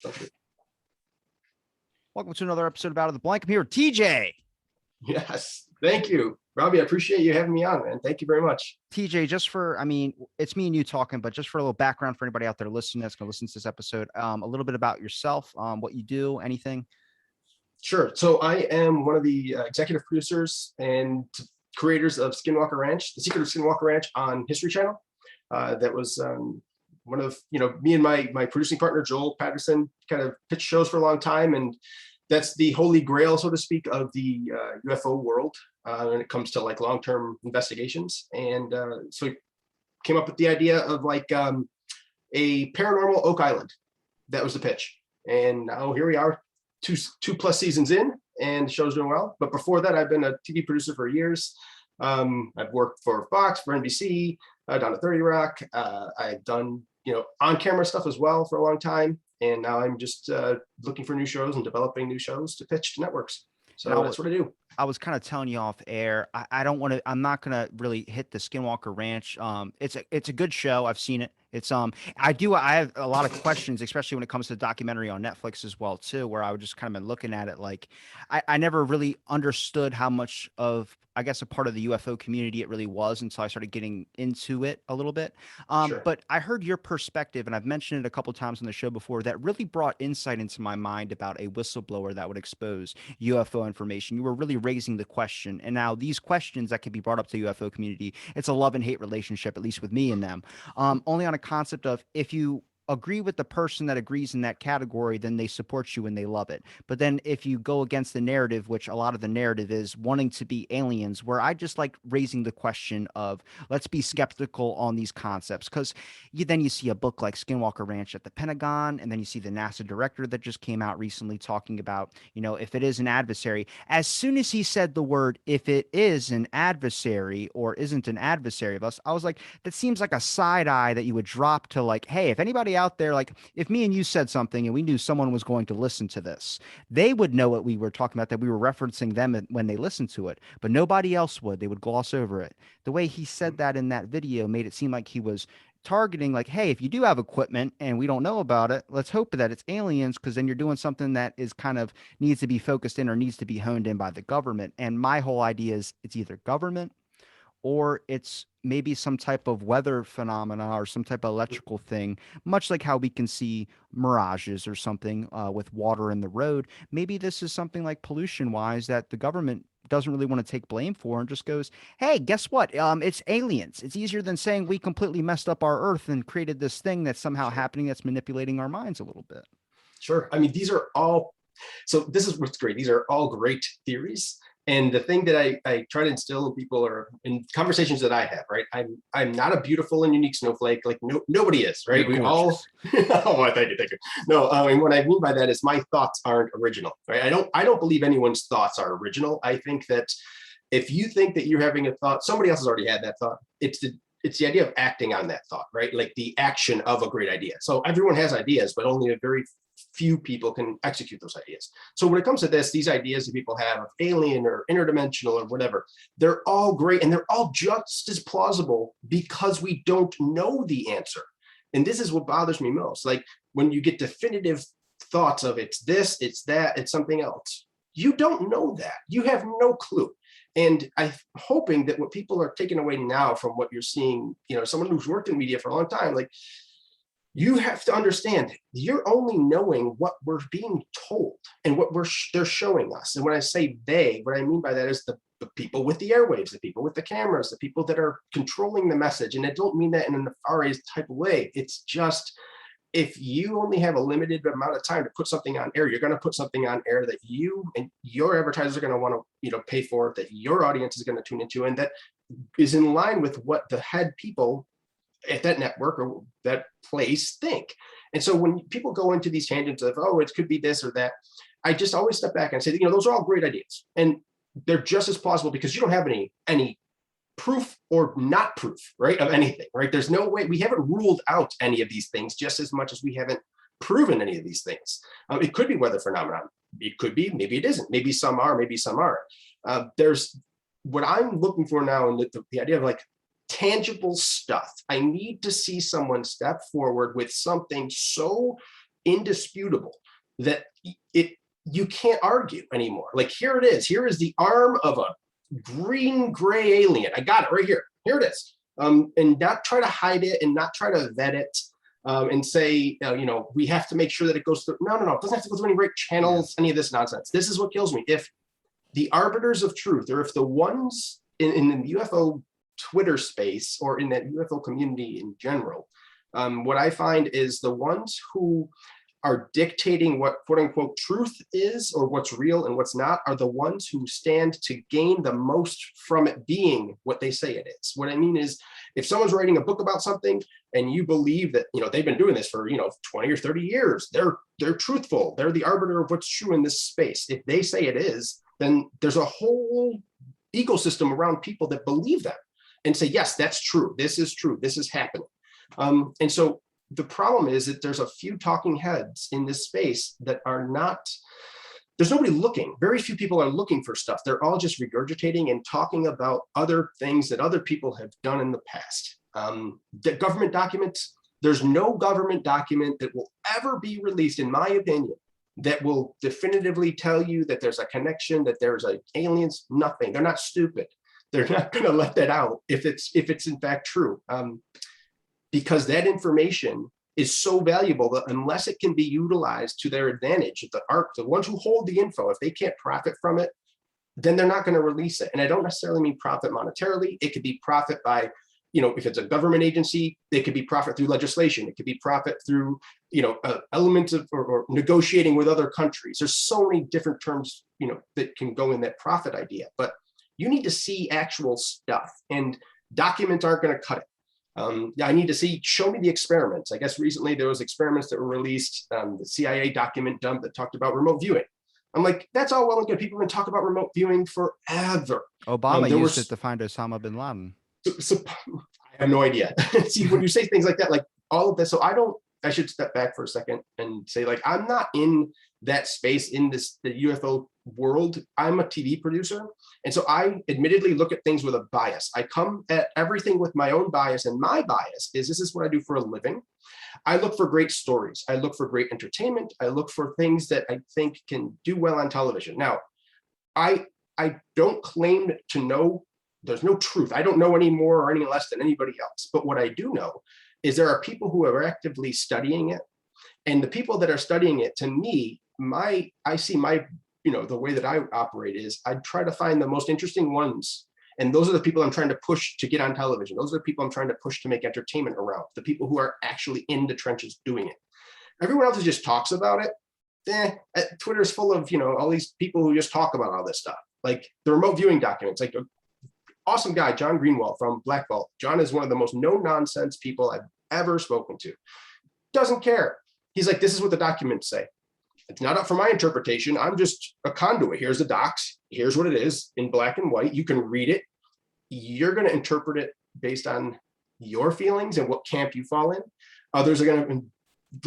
Okay. Welcome to another episode of Out of the Blank. I'm here with TJ. Yes, thank you, Robbie. I appreciate you having me on, man. Thank you very much. TJ, just for, it's me and you talking, but just for a little background for anybody out there listening that's going to listen to this episode, a little bit about yourself, what you do, anything. Sure. So I am one of the executive producers and creators of Skinwalker Ranch, the Secret of Skinwalker Ranch on History Channel. That was one of, me and my producing partner, Joel Patterson, kind of pitched shows for a long time. And that's the holy grail, so to speak, of the UFO world when it comes to like long-term investigations. And so we came up with the idea of like a paranormal Oak Island. That was the pitch. And now here we are, two plus seasons in, and the show's doing well. But before that, I've been a TV producer for years. I've worked for Fox, for NBC, down to 30 Rock. I've done, on-camera stuff as well for a long time. And now I'm just looking for new shows and developing new shows to pitch to networks. So that's what I do. I was kind of telling you off air. I'm not going to really hit the Skinwalker Ranch. It's a good show. I've seen it. I have a lot of questions, especially when it comes to the documentary on Netflix as well, too, where I would just kind of been looking at it. Like I never really understood how much of, I guess, a part of the UFO community it really was until I started getting into it a little bit. Sure. But I heard your perspective, and I've mentioned it a couple of times on the show before, that really brought insight into my mind about a whistleblower that would expose UFO information. You were really raising the question. And now these questions that can be brought up to the UFO community, it's a love and hate relationship, at least with me and them. Only on a concept of, if you agree with the person that agrees in that category, then they support you and they love it. But then if you go against the narrative, which a lot of the narrative is wanting to be aliens, where I just like raising the question of, let's be skeptical on these concepts. Because then you see a book like Skinwalker Ranch at the Pentagon, and then you see the NASA director that just came out recently talking about, if it is an adversary. As soon as he said the word, if it is an adversary or isn't an adversary of us, I was like, that seems like a side eye that you would drop to, like, hey, if anybody out there, like if me and you said something and we knew someone was going to listen to this, they would know what we were talking about, that we were referencing them when they listened to it, but nobody else would. They would gloss over it. The way he said that in that video made it seem like he was targeting, like, hey, if you do have equipment and we don't know about it, let's hope that it's aliens, because then you're doing something that is kind of needs to be focused in or needs to be honed in by the government. And my whole idea is it's either government or it's maybe some type of weather phenomena or some type of electrical thing, much like how we can see mirages or something with water in the road. Maybe this is something like pollution-wise that the government doesn't really want to take blame for and just goes, hey, guess what? It's aliens. It's easier than saying we completely messed up our Earth and created this thing that's somehow happening that's manipulating our minds a little bit. Sure. I mean, these are all, so this is what's great. These are all great theories. And the thing that I try to instill in people, or in conversations that I have, right? I'm not a beautiful and unique snowflake. Like nobody is, right? You're We all. Oh, thank you. No, and what I mean by that is my thoughts aren't original, right? I don't believe anyone's thoughts are original. I think that if you think that you're having a thought, somebody else has already had that thought. It's the idea of acting on that thought, right? Like the action of a great idea. So everyone has ideas, but only a very few people can execute those ideas. So when it comes to this, these ideas that people have of alien or interdimensional or whatever, they're all great and they're all just as plausible because we don't know the answer. And this is what bothers me most. Like when you get definitive thoughts of it's this, it's that, it's something else. You don't know that. You have no clue. And I'm hoping that what people are taking away now from what you're seeing, someone who's worked in media for a long time, like, you have to understand you're only knowing what we're being told and what they're showing us. And when I say they, what I mean by that is the people with the airwaves, the people with the cameras, the people that are controlling the message. And I don't mean that in a nefarious type of way. It's just, if you only have a limited amount of time to put something on air, you're going to put something on air that you and your advertisers are going to want to, pay for, that your audience is going to tune into, and that is in line with what the head people at that network or that place think. And so when people go into these tangents of, oh, it could be this or that, I just always step back and say, those are all great ideas. And they're just as plausible because you don't have any proof or not proof, right, of anything, right? There's no way, we haven't ruled out any of these things just as much as we haven't proven any of these things. It could be weather phenomenon. It could be, maybe it isn't. Maybe some are, maybe some aren't. There's what I'm looking for now, and the idea of like tangible stuff. I need to see someone step forward with something so indisputable that you can't argue anymore. Like, here it is. Here is the arm of a green gray alien. I got it right here. Here it is. And not try to hide it and not try to vet it and say, we have to make sure that it goes through. No. It doesn't have to go through any right channels, any of this nonsense. This is what kills me. If the arbiters of truth, or if the ones in the UFO Twitter space or in that UFO community in general, what I find is the ones who are dictating what quote unquote truth is or what's real and what's not are the ones who stand to gain the most from it being what they say it is. What I mean is, if someone's writing a book about something and you believe that, they've been doing this for, 20 or 30 years, they're truthful. They're the arbiter of what's true in this space. If they say it is, then there's a whole ecosystem around people that believe them and say, yes, that's true. This is true. This is happening. And so the problem is that there's a few talking heads in this space that are not, there's nobody looking. Very few people are looking for stuff. They're all just regurgitating and talking about other things that other people have done in the past. The government documents, there's no government document that will ever be released, in my opinion, that will definitively tell you that there's a connection, that there's aliens, nothing. They're not stupid. They're not going to let that out if it's in fact true. Because that information is so valuable that unless it can be utilized to their advantage, the ones who hold the info, if they can't profit from it, then they're not going to release it. And I don't necessarily mean profit monetarily. It could be profit by, if it's a government agency, it could be profit through legislation. It could be profit through, elements of or negotiating with other countries. There's so many different terms, that can go in that profit idea. But you need to see actual stuff, and documents aren't going to cut it. I need to show me the experiments. I guess recently there was experiments that were released, the CIA document dump that talked about remote viewing. I'm like, that's all well and good. People have been talking about remote viewing forever. Obama used it to find Osama bin Laden. So I have no idea. See, when you say things like that, like all of this, I should step back for a second and say, like, I'm not in that space in the UFO world. I'm a TV producer. And so I admittedly look at things with a bias. I come at everything with my own bias, and my bias is this is what I do for a living. I look for great stories. I look for great entertainment. I look for things that I think can do well on television. Now, I don't claim to know, there's no truth. I don't know any more or any less than anybody else. But what I do know is there are people who are actively studying it. And the people that are studying it, to me, I see the way that I operate is I try to find the most interesting ones. And those are the people I'm trying to push to get on television. Those are the people I'm trying to push to make entertainment around, the people who are actually in the trenches doing it. Everyone else just talks about it. Twitter is full of, all these people who just talk about all this stuff. Like the remote viewing documents, like awesome guy, John Greenwald from Black Vault. John is one of the most no-nonsense people I've ever spoken to. Doesn't care. He's like, this is what the documents say. It's not up for my interpretation. I'm just a conduit. Here's the docs. Here's what it is in black and white. You can read it. You're going to interpret it based on your feelings and what camp you fall in. Others are going to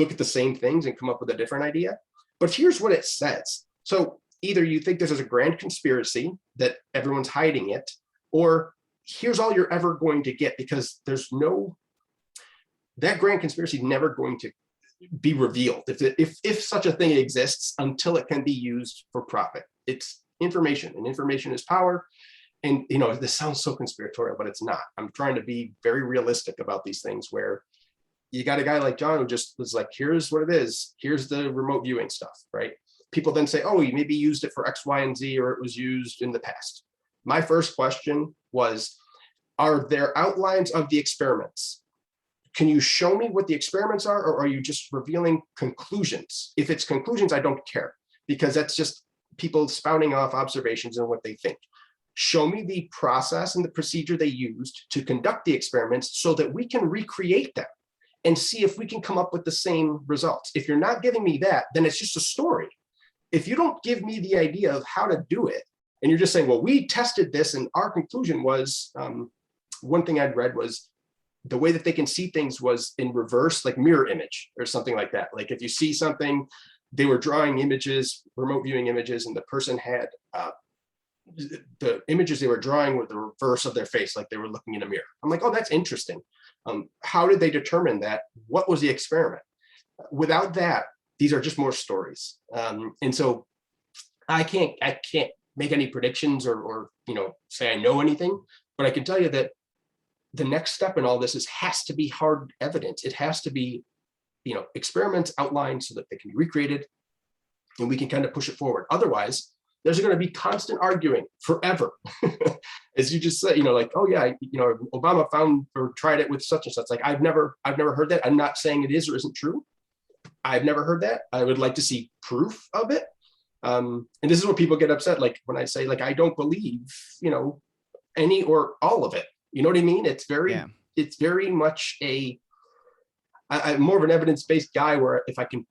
look at the same things and come up with a different idea. But here's what it says. So either you think this is a grand conspiracy that everyone's hiding it, or here's all you're ever going to get, because that grand conspiracy never going to be revealed if such a thing exists until it can be used for profit. It's information, and information is power. And this sounds so conspiratorial, but it's not. I'm trying to be very realistic about these things, where you got a guy like John who just was like, here's what it is. Here's the remote viewing stuff, right? People then say, oh, you maybe used it for X, Y, and Z, or it was used in the past. My first question was, are there outlines of the experiments? Can you show me what the experiments are, or are you just revealing conclusions? If it's conclusions, I don't care, because that's just people spouting off observations and what they think. Show me the process and the procedure they used to conduct the experiments so that we can recreate them and see if we can come up with the same results. If you're not giving me that, then it's just a story. If you don't give me the idea of how to do it, and you're just saying, well, we tested this and our conclusion was, one thing I'd read was the way that they can see things was in reverse, like mirror image or something like that. Like if you see something, they were drawing images, remote viewing images, and the person had the images they were drawing were the reverse of their face, like they were looking in a mirror. I'm like, oh, that's interesting. How did they determine that? What was the experiment? Without that, these are just more stories. And so I can't make any predictions or say I know anything, but I can tell you that the next step in all this has to be hard evidence. It has to be, experiments outlined so that they can be recreated and we can kind of push it forward. Otherwise, there's going to be constant arguing forever. As you just said, like, oh yeah, Obama found or tried it with such and such. Like, I've never heard that. I'm not saying it is or isn't true. I've never heard that. I would like to see proof of it. And this is what people get upset. Like when I say, like, I don't believe, any or all of it. You know what I mean? It's very much I'm more of an evidence-based guy where if I can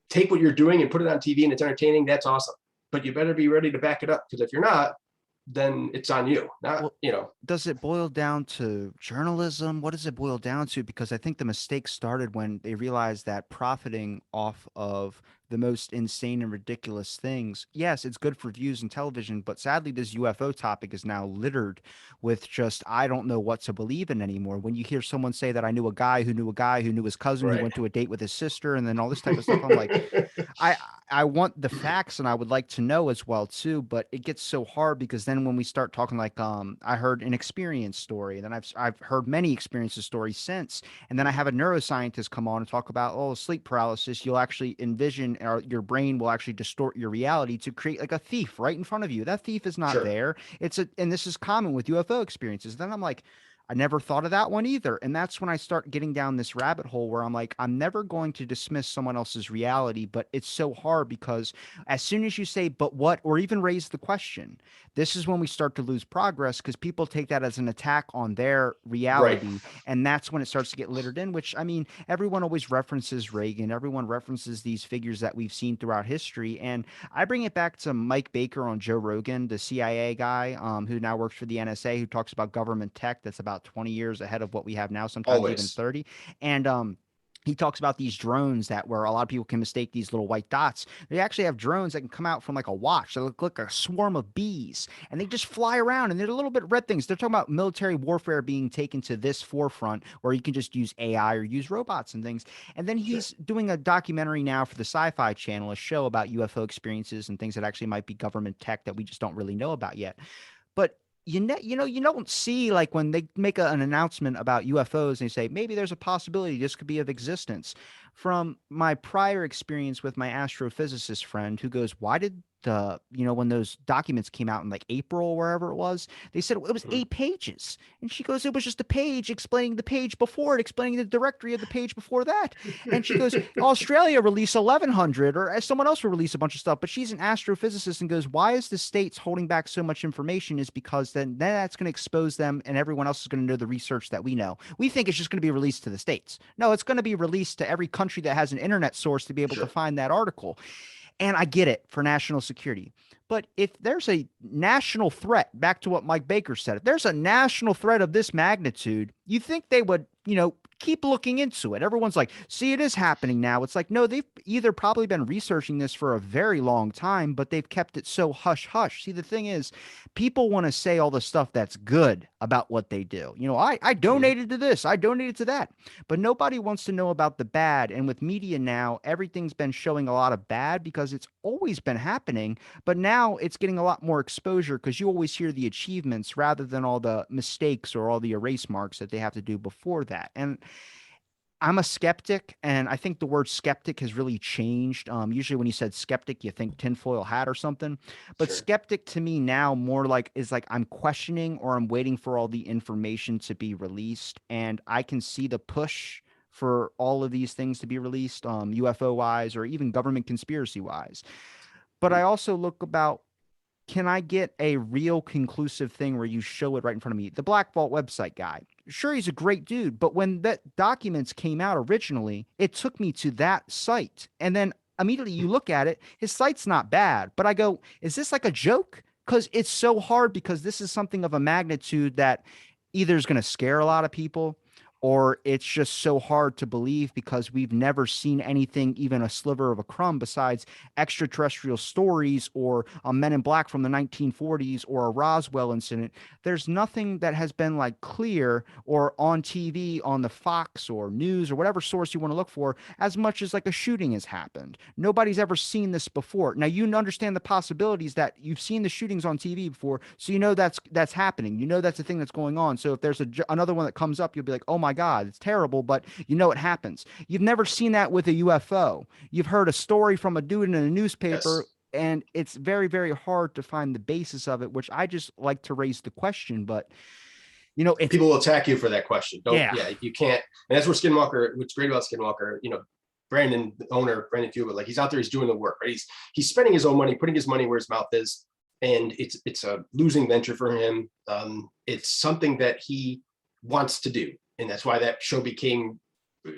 take what you're doing and put it on TV and it's entertaining, that's awesome. But you better be ready to back it up, because if you're not, then it's on you. Not, Does it boil down to journalism? What does it boil down to? Because I think the mistake started when they realized that profiting off of the most insane and ridiculous things, yes, it's good for views and television, but sadly, this UFO topic is now littered with just, I don't know what to believe in anymore. When you hear someone say that I knew a guy who knew a guy who knew his cousin who went to a date with his sister and then all this type of stuff, I'm like, I want the facts and I would like to know as well too, but it gets so hard because then when we start talking like I heard an experience story, and then I've heard many experiences stories since, and then I have a neuroscientist come on and talk about sleep paralysis. You'll actually envision, or your brain will actually distort your reality to create like a thief right in front of you. That thief is not there. And this is common with UFO experiences. Then I'm like, I never thought of that one either. And that's when I start getting down this rabbit hole where I'm like, I'm never going to dismiss someone else's reality, but it's so hard because as soon as you say, but what, or even raise the question, this is when we start to lose progress because people take that as an attack on their reality. Right. And that's when it starts to get littered in, which, I mean, everyone always references Reagan. Everyone references these figures that we've seen throughout history. And I bring it back to Mike Baker on Joe Rogan, the CIA guy who now works for the NSA, who talks about government tech that's about 20 years ahead of what we have now, sometimes even 30. And he talks about these drones where a lot of people can mistake these little white dots. They actually have drones that can come out from like a watch. They look like a swarm of bees and they just fly around and they're a little bit red things. They're talking about military warfare being taken to this forefront where you can just use AI or use robots and things. And then he's doing a documentary now for the Sci-Fi Channel, a show about UFO experiences and things that actually might be government tech that we just don't really know about yet. But you don't see like when they make an announcement about UFOs and they say maybe there's a possibility this could be of existence. From my prior experience with my astrophysicist friend who goes, why did when those documents came out in like April or wherever it was, they said it was 8 pages. And she goes, it was just a page explaining the page before it, explaining the directory of the page before that. And she goes, Australia released 1100 or someone else will release a bunch of stuff. But she's an astrophysicist and goes, why is the states holding back so much information? Is because then that's going to expose them and everyone else is going to know the research that we know. We think it's just going to be released to the states. No, it's going to be released to every country that has an internet source to be able to find that article. And I get it for national security. But if there's a national threat, back to what Mike Baker said, if there's a national threat of this magnitude, you think they would, keep looking into it. Everyone's like, see, it is happening now. It's like, no, they've either probably been researching this for a very long time, but they've kept it so hush hush. See, the thing is, people want to say all the stuff that's good about what they do. I donated to this, I donated to that, but nobody wants to know about the bad. And with media now, everything's been showing a lot of bad because it's always been happening, but now it's getting a lot more exposure because you always hear the achievements rather than all the mistakes or all the erase marks that they have to do before that. And I'm a skeptic, and I think the word skeptic has really changed. Usually when you said skeptic, you think tinfoil hat or something. But skeptic to me now more is like I'm questioning or I'm waiting for all the information to be released. And I can see the push for all of these things to be released, UFO-wise or even government conspiracy-wise. But I also look about, can I get a real conclusive thing where you show it right in front of me? The Black Vault website guy. Sure, he's a great dude, but when that documents came out originally, it took me to that site. And then immediately you look at it, his site's not bad. But I go, is this like a joke? Because it's so hard because this is something of a magnitude that either is going to scare a lot of people or it's just so hard to believe because we've never seen anything, even a sliver of a crumb, besides extraterrestrial stories or a Men in Black from the 1940s or a Roswell incident. There's nothing that has been like clear or on TV, on the Fox or news or whatever source you want to look for, as much as like a shooting has happened. Nobody's ever seen this before. Now you understand the possibilities that you've seen the shootings on TV before, so you know that's happening. You know that's the thing that's going on. So if there's another one that comes up, you'll be like, oh my God, it's terrible, but you know it happens. You've never seen that with a UFO. You've heard a story from a dude in a newspaper, Yes. and it's very, very hard to find the basis of it, which I just like to raise the question. But it's People will attack you for that question. Don't, yeah, yeah, you can't. And that's where Skinwalker, what's great about Skinwalker, Brandon, the owner, Brandon Cuba, like he's out there, he's doing the work, right? He's spending his own money, putting his money where his mouth is. And it's a losing venture for him. It's something that he wants to do. And that's why that show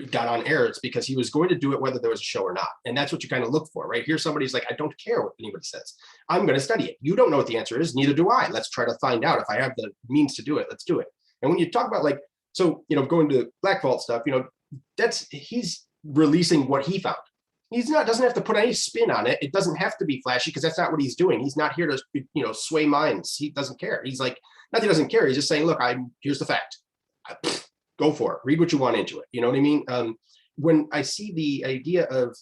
got on air. It's because he was going to do it whether there was a show or not. And that's what you kind of look for, right? Here, somebody's like, I don't care what anybody says. I'm going to study it. You don't know what the answer is. Neither do I. Let's try to find out. If I have the means to do it, let's do it. And when you talk about like, so, going to Black Vault stuff, he's releasing what he found. He's not, doesn't have to put any spin on it. It doesn't have to be flashy because that's not what he's doing. He's not here to, sway minds. He doesn't care. He's like, not that he doesn't care. He's just saying, look, here's the fact. Go for it. Read what you want into it. You know what I mean? When I see the idea of,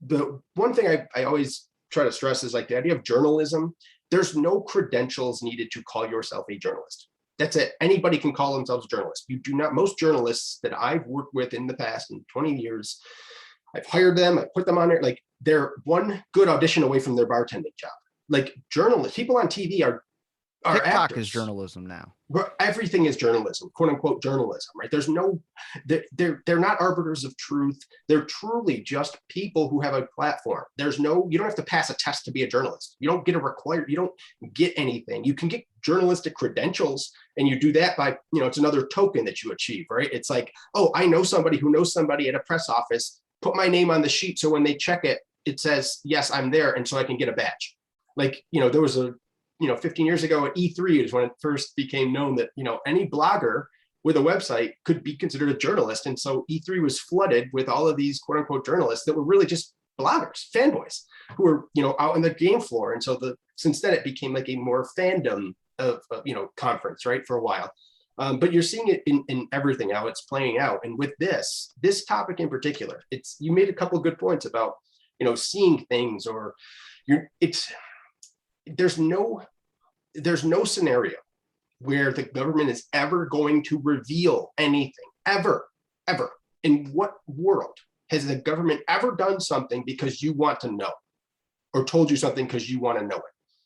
the one thing I always try to stress is like the idea of journalism. There's no credentials needed to call yourself a journalist. That's it. Anybody can call themselves a journalist. You do not. Most journalists that I've worked with in the past, in 20 years, I've hired them, I put them on there. Like they're one good audition away from their bartending job. Like journalists, people on TV are TikTok actors. is journalism now. Everything is journalism, quote unquote journalism, right? There's no, they're not arbiters of truth. They're truly just people who have a platform. There's no, you don't have to pass a test to be a journalist. You don't get you don't get anything. You can get journalistic credentials, and you do that by, it's another token that you achieve, right? It's like, oh, I know somebody who knows somebody at a press office, put my name on the sheet. So when they check it, it says, yes, I'm there. And so I can get a badge. Like, there was 15 years ago at E3 is when it first became known that, any blogger with a website could be considered a journalist. And so E3 was flooded with all of these quote unquote journalists that were really just bloggers, fanboys who were, out in the game floor. And so since then it became like a more fandom of conference, right, for a while. But you're seeing it in everything, how it's playing out. And with this topic in particular, you made a couple of good points about, seeing things, or there's no scenario where the government is ever going to reveal anything, ever. In what world has the government ever done something because you want to know, or told you something because you want to know it?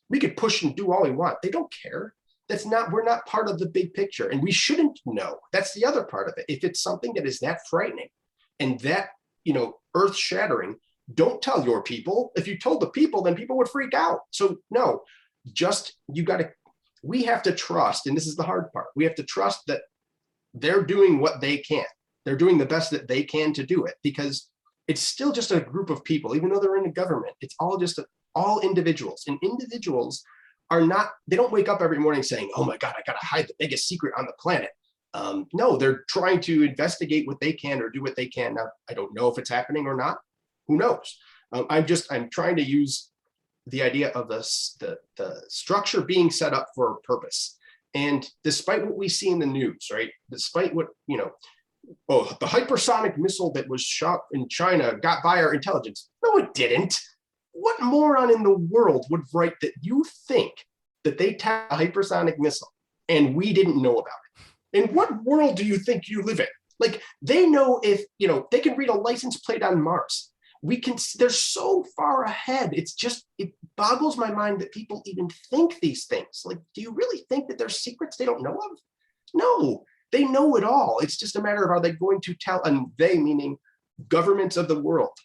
We could push and do all we want. They don't care. We're not part of the big picture, and we shouldn't know. That's the other part of it. If it's something that is that frightening and that, earth shattering, don't tell your people. If you told the people, then people would freak out. So no, we have to trust, and this is the hard part. We have to trust that they're doing what they can. They're doing the best that they can to do it, because it's still just a group of people, even though they're in the government. It's all just all individuals, and individuals they don't wake up every morning saying, oh my God, I got to hide the biggest secret on the planet. No, they're trying to investigate what they can or do what they can. Now, I don't know if it's happening or not. Who knows? I'm trying to use the idea of the structure being set up for a purpose. And despite what we see in the news, right? Despite what, the hypersonic missile that was shot in China got by our intelligence. No, it didn't. What moron in the world would write that you think that they tapped a hypersonic missile and we didn't know about it? In what world do you think you live in? Like, they know if, they can read a license plate on Mars. They're so far ahead. It boggles my mind that people even think these things. Like, do you really think that there's secrets they don't know of? No, they know it all. It's just a matter of, are they going to tell, and they meaning governments of the world.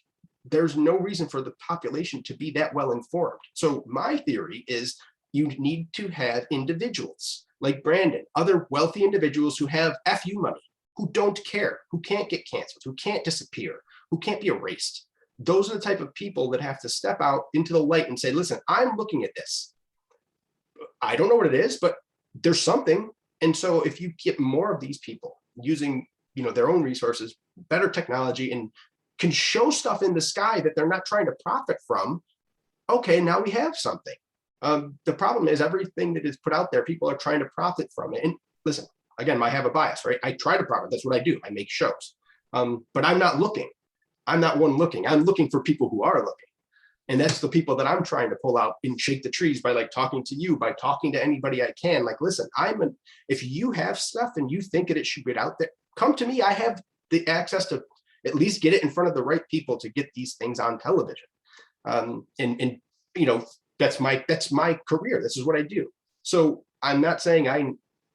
There's no reason for the population to be that well informed. So my theory is you need to have individuals like Brandon, other wealthy individuals who have FU money, who don't care, who can't get canceled, who can't disappear, who can't be erased. Those are the type of people that have to step out into the light and say, listen, I'm looking at this. I don't know what it is, but there's something. And so if you get more of these people using, their own resources, better technology, and can show stuff in the sky that they're not trying to profit from, okay, now we have something. The problem is everything that is put out there, people are trying to profit from it. And listen, again, I have a bias, right? I try to profit. That's what I do. I make shows. But I'm not looking. I'm not one looking. I'm looking for people who are looking. And that's the people that I'm trying to pull out and shake the trees by like talking to you, by talking to anybody I can. Like, listen, if you have stuff and you think that it should get out there, come to me. I have the access to at least get it in front of the right people to get these things on television. And that's my career. This is what I do. So I'm not saying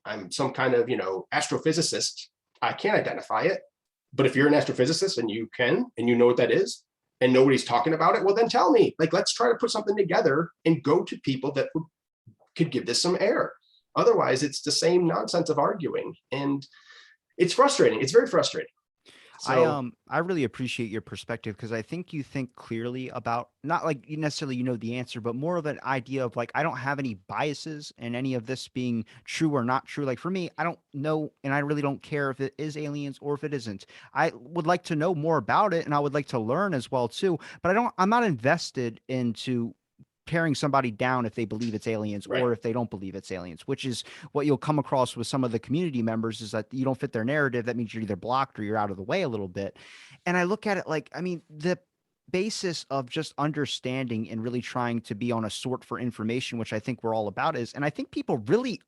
I'm some kind of, astrophysicist. I can't identify it. But if you're an astrophysicist and you can, and you know what that is, and nobody's talking about it, well, then tell me. Like, let's try to put something together and go to people that could give this some air. Otherwise, it's the same nonsense of arguing. And it's frustrating. It's very frustrating. So, I really appreciate your perspective, because I think you think clearly about, not like you necessarily the answer, but more of an idea of like, I don't have any biases in any of this being true or not true. Like for me, I don't know, and I really don't care if it is aliens or if it isn't. I would like to know more about it, and I would like to learn as well too. But I'm not invested into tearing somebody down if they believe it's aliens right. or if they don't believe it's aliens, which is what you'll come across with some of the community members, is that you don't fit their narrative. That means you're either blocked or you're out of the way a little bit. And I look at it like, I mean, the basis of just understanding and really trying to be on a sort for information, which I think we're all about, and I think people really,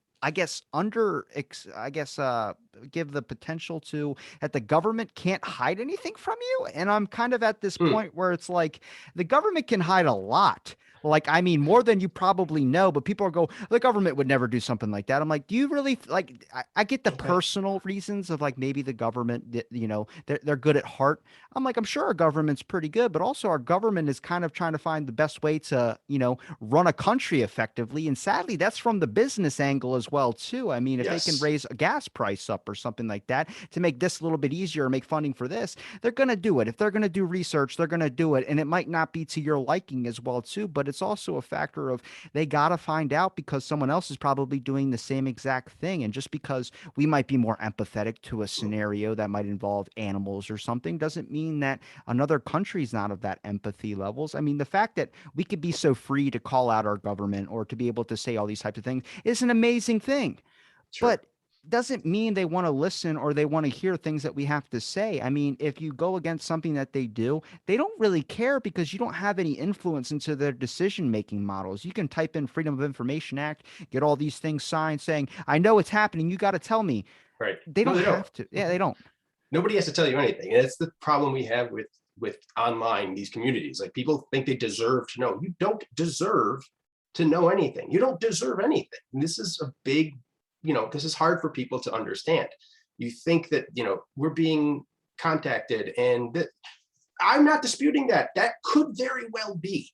give the potential to that the government can't hide anything from you. And I'm kind of at this point where it's like the government can hide a lot. Like, I mean, more than you probably know, but people go, the government would never do something like that. I'm like, do you really like, I get the personal reasons of like, maybe the government, they're good at heart. I'm like, I'm sure our government's pretty good, but also our government is kind of trying to find the best way to, run a country effectively. And sadly, that's from the business angle as well, too. I mean, if they can raise a gas price up or something like that to make this a little bit easier or make funding for this, they're going to do it. If they're going to do research, they're going to do it. And it might not be to your liking as well, too, but it's also a factor of they got to find out because someone else is probably doing the same exact thing. And just because we might be more empathetic to a scenario that might involve animals or something doesn't mean that another country's not of that empathy levels. I mean, the fact that we could be so free to call out our government or to be able to say all these types of things is an amazing thing. Sure. But doesn't mean they want to listen or they want to hear things that we have to say. I mean, if you go against something that they do, they don't really care because you don't have any influence into their decision-making models. You can type in Freedom of Information Act, get all these things signed saying, I know it's happening. You got to tell me. Right. They don't have to. Yeah, they don't. Nobody has to tell you anything. And it's the problem we have with online, these communities. Like, people think they deserve to know. You don't deserve to know anything. You don't deserve anything. And this is a big, this is hard for people to understand. You think that, we're being contacted, and that I'm not disputing that. That could very well be.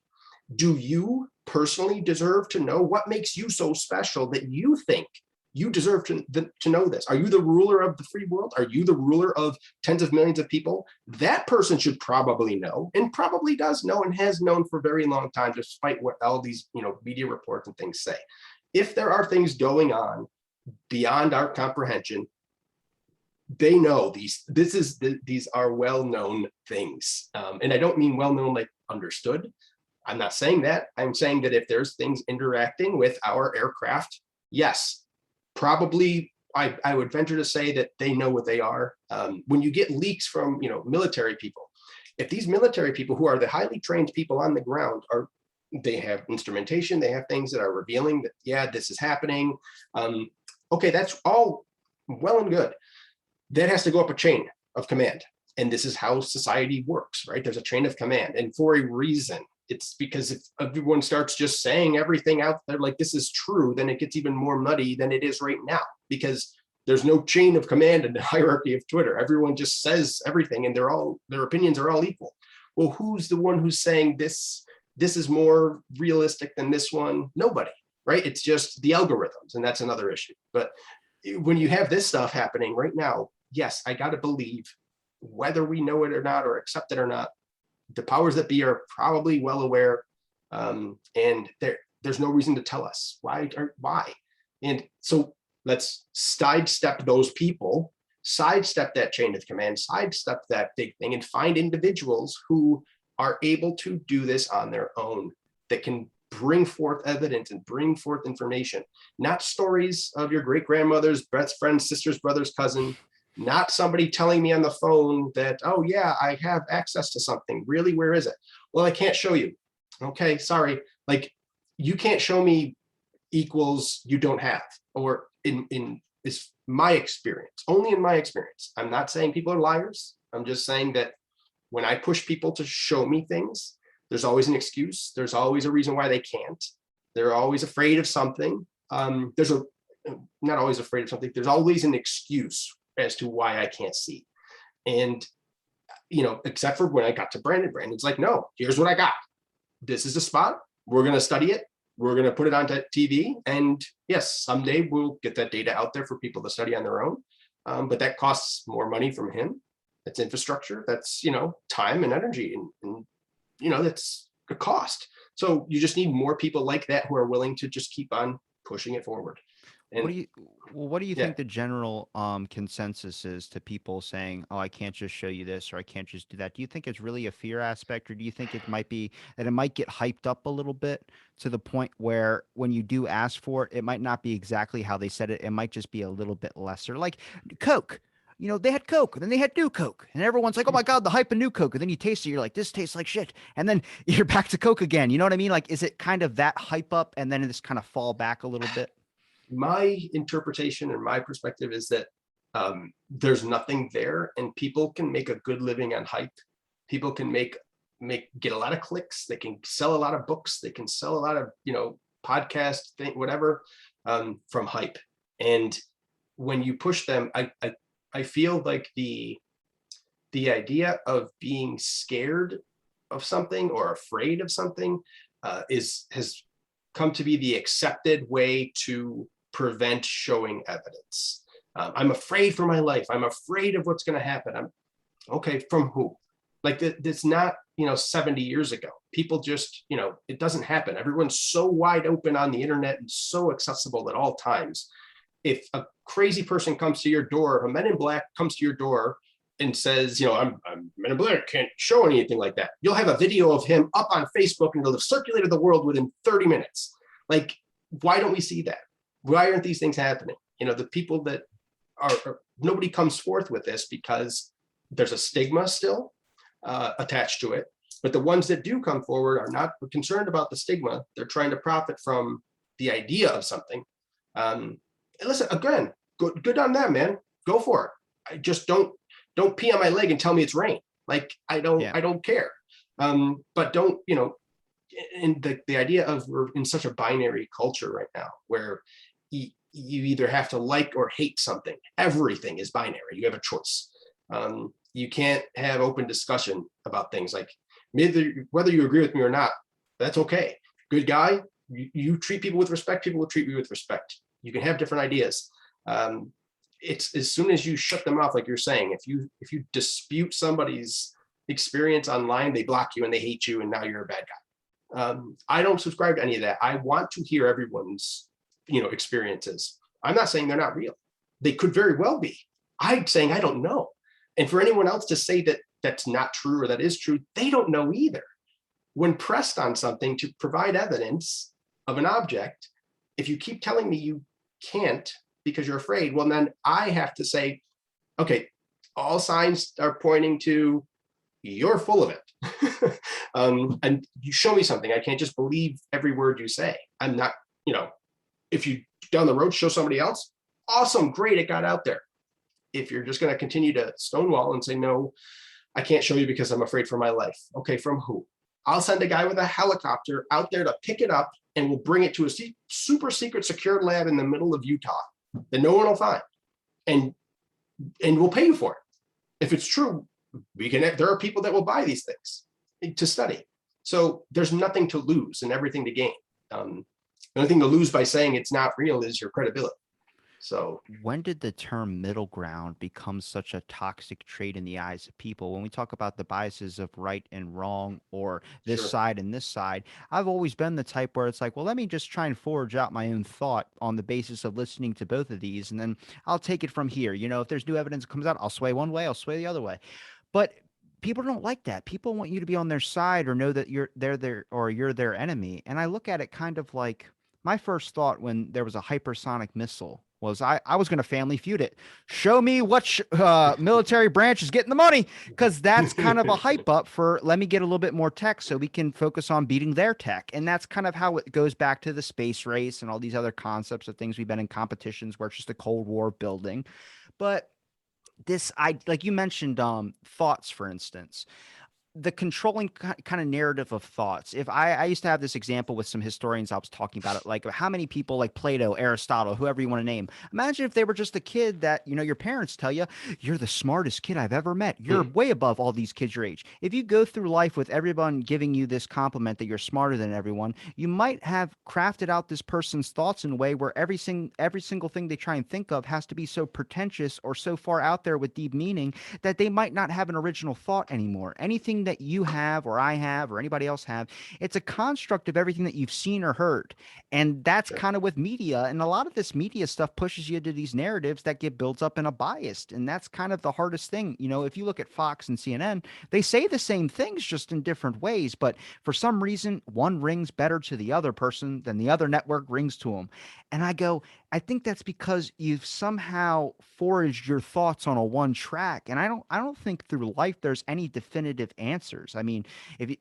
Do you personally deserve to know? What makes you so special that you think you deserve to know this? Are you the ruler of the free world? Are you the ruler of tens of millions of people? That person should probably know, and probably does know, and has known for a very long time, despite what all these, media reports and things say. If there are things going on beyond our comprehension, they know these are well-known things. And I don't mean well-known like understood. I'm not saying that. I'm saying that if there's things interacting with our aircraft, yes, probably I would venture to say that they know what they are. When you get leaks from, military people, if these military people, who are the highly trained people on the ground, they have instrumentation, they have things that are revealing that, yeah, this is happening. Okay, that's all well and good. That has to go up a chain of command. And this is how society works, right? There's a chain of command, and for a reason. It's because if everyone starts just saying everything out there like this is true, then it gets even more muddy than it is right now, because there's no chain of command in the hierarchy of Twitter. Everyone just says everything, and their opinions are all equal. Well, who's the one who's saying this is more realistic than this one? Nobody, right? It's just the algorithms, and that's another issue. But when you have this stuff happening right now, yes, I got to believe, whether we know it or not, or accept it or not, the powers that be are probably well aware, and there's no reason to tell us why. And so let's sidestep those people sidestep that chain of command, sidestep that big thing, and find individuals who are able to do this on their own, that can bring forth evidence and bring forth information, not stories of your great grandmother's best friend, sister's brother's cousin, not somebody telling me on the phone that, oh yeah, I have access to something. Really, where is it? Well, I can't show you. Okay, sorry. Like, you can't show me equals you don't have, or in is my experience, only in my experience. I'm not saying people are liars. I'm just saying that when I push people to show me things, there's always an excuse. There's always a reason why they can't. They're always afraid of something. Not always afraid of something. There's always an excuse as to why I can't see. And, except for when I got to Brandon's like, no, here's what I got. This is the spot. We're going to study it. We're going to put it onto TV. And yes, someday we'll get that data out there for people to study on their own. But that costs more money from him. That's infrastructure. That's, time and energy. And that's a cost. So you just need more people like that who are willing to just keep on pushing it forward. And what do you think the general consensus is to people saying, oh, I can't just show you this, or I can't just do that? Do you think it's really a fear aspect, or do you think it might be that it might get hyped up a little bit to the point where when you do ask for it, it might not be exactly how they said it. It might just be a little bit lesser, like Coke. They had Coke, and then they had New Coke, and everyone's like, oh my God, the hype of New Coke. And then you taste it, you're like, this tastes like shit. And then you're back to Coke again. You know what I mean? Like, is it kind of that hype up and then this kind of fall back a little bit? My interpretation and my perspective is that there's nothing there, and people can make a good living on hype. People can get a lot of clicks. They can sell a lot of books. They can sell a lot of, podcast thing, whatever, from hype. And when you push them, I feel like the idea of being scared of something or afraid of something has come to be the accepted way to prevent showing evidence. I'm afraid for my life. I'm afraid of what's going to happen. Okay, from who? Like, that's not, 70 years ago. People just, it doesn't happen. Everyone's so wide open on the internet and so accessible at all times. If a crazy person comes to your door, a Men in Black comes to your door and says, I'm Men in Black, can't show anything like that, you'll have a video of him up on Facebook and it'll have circulated the world within 30 minutes. Like, why don't we see that? Why aren't these things happening? The people that are nobody comes forth with this because there's a stigma still attached to it. But the ones that do come forward are not concerned about the stigma. They're trying to profit from the idea of something. Listen, again, good on them, man. Go for it. I just don't pee on my leg and tell me it's rain. Like, I don't care. But don't, and the idea of, we're in such a binary culture right now where you either have to like or hate something. Everything is binary. You have a choice. You can't have open discussion about things. Like, whether you agree with me or not, that's okay. Good guy, you treat people with respect, people will treat you with respect. You can have different ideas. It's as soon as you shut them off, like you're saying, if you dispute somebody's experience online, they block you and they hate you, and now you're a bad guy. I don't subscribe to any of that. I want to hear everyone's, experiences. I'm not saying they're not real. They could very well be. I'm saying I don't know. And for anyone else to say that that's not true or that is true, they don't know either. When pressed on something to provide evidence of an object, if you keep telling me you can't because you're afraid, well, then I have to say, okay, all signs are pointing to you're full of it. And you show me something. I can't just believe every word you say. I'm not, if you down the road show somebody else, awesome, great, it got out there. If you're just going to continue to stonewall and say, no, I can't show you because I'm afraid for my life. Okay, from who? I'll send a guy with a helicopter out there to pick it up, and we'll bring it to a super secret secured lab in the middle of Utah that no one will find. And we'll pay you for it. If it's true, there are people that will buy these things to study. So there's nothing to lose and everything to gain. The only thing to lose by saying it's not real is your credibility. So When did the term middle ground become such a toxic trait in the eyes of people? When we talk about the biases of right and wrong, or this sure. side and this side, I've always been the type where it's like, well, let me just try and forge out my own thought on the basis of listening to both of these, and then I'll take it from here. If there's new evidence that comes out, I'll sway one way, I'll sway the other way. But people don't like that. People want you to be on their side or know that they're their or you're their enemy. And I look at it kind of like my first thought when there was a hypersonic missile was I was going to family feud it. Show me what military branch is getting the money, because that's kind of a hype up for let me get a little bit more tech so we can focus on beating their tech. And that's kind of how it goes back to the space race and all these other concepts of things we've been in competitions where it's just a Cold War building. But like you mentioned, thoughts, for instance, the controlling kind of narrative of thoughts. If I used to have this example with some historians, I was talking about it, like how many people like Plato, Aristotle, whoever you want to name. Imagine if they were just a kid that, your parents tell you, you're the smartest kid I've ever met. You're way above all these kids your age. If you go through life with everyone giving you this compliment that you're smarter than everyone, you might have crafted out this person's thoughts in a way where every single thing they try and think of has to be so pretentious or so far out there with deep meaning that they might not have an original thought anymore. Anything that you have or I have or anybody else have, it's a construct of everything that you've seen or heard. And that's Sure. kind of with media. And a lot of this media stuff pushes you into these narratives that get built up in a bias. And that's kind of the hardest thing. If you look at Fox and CNN, they say the same things just in different ways. But for some reason, one rings better to the other person than the other network rings to them. And I think that's because you've somehow foraged your thoughts on a one track. And I don't think through life there's any definitive answers. I mean, if you,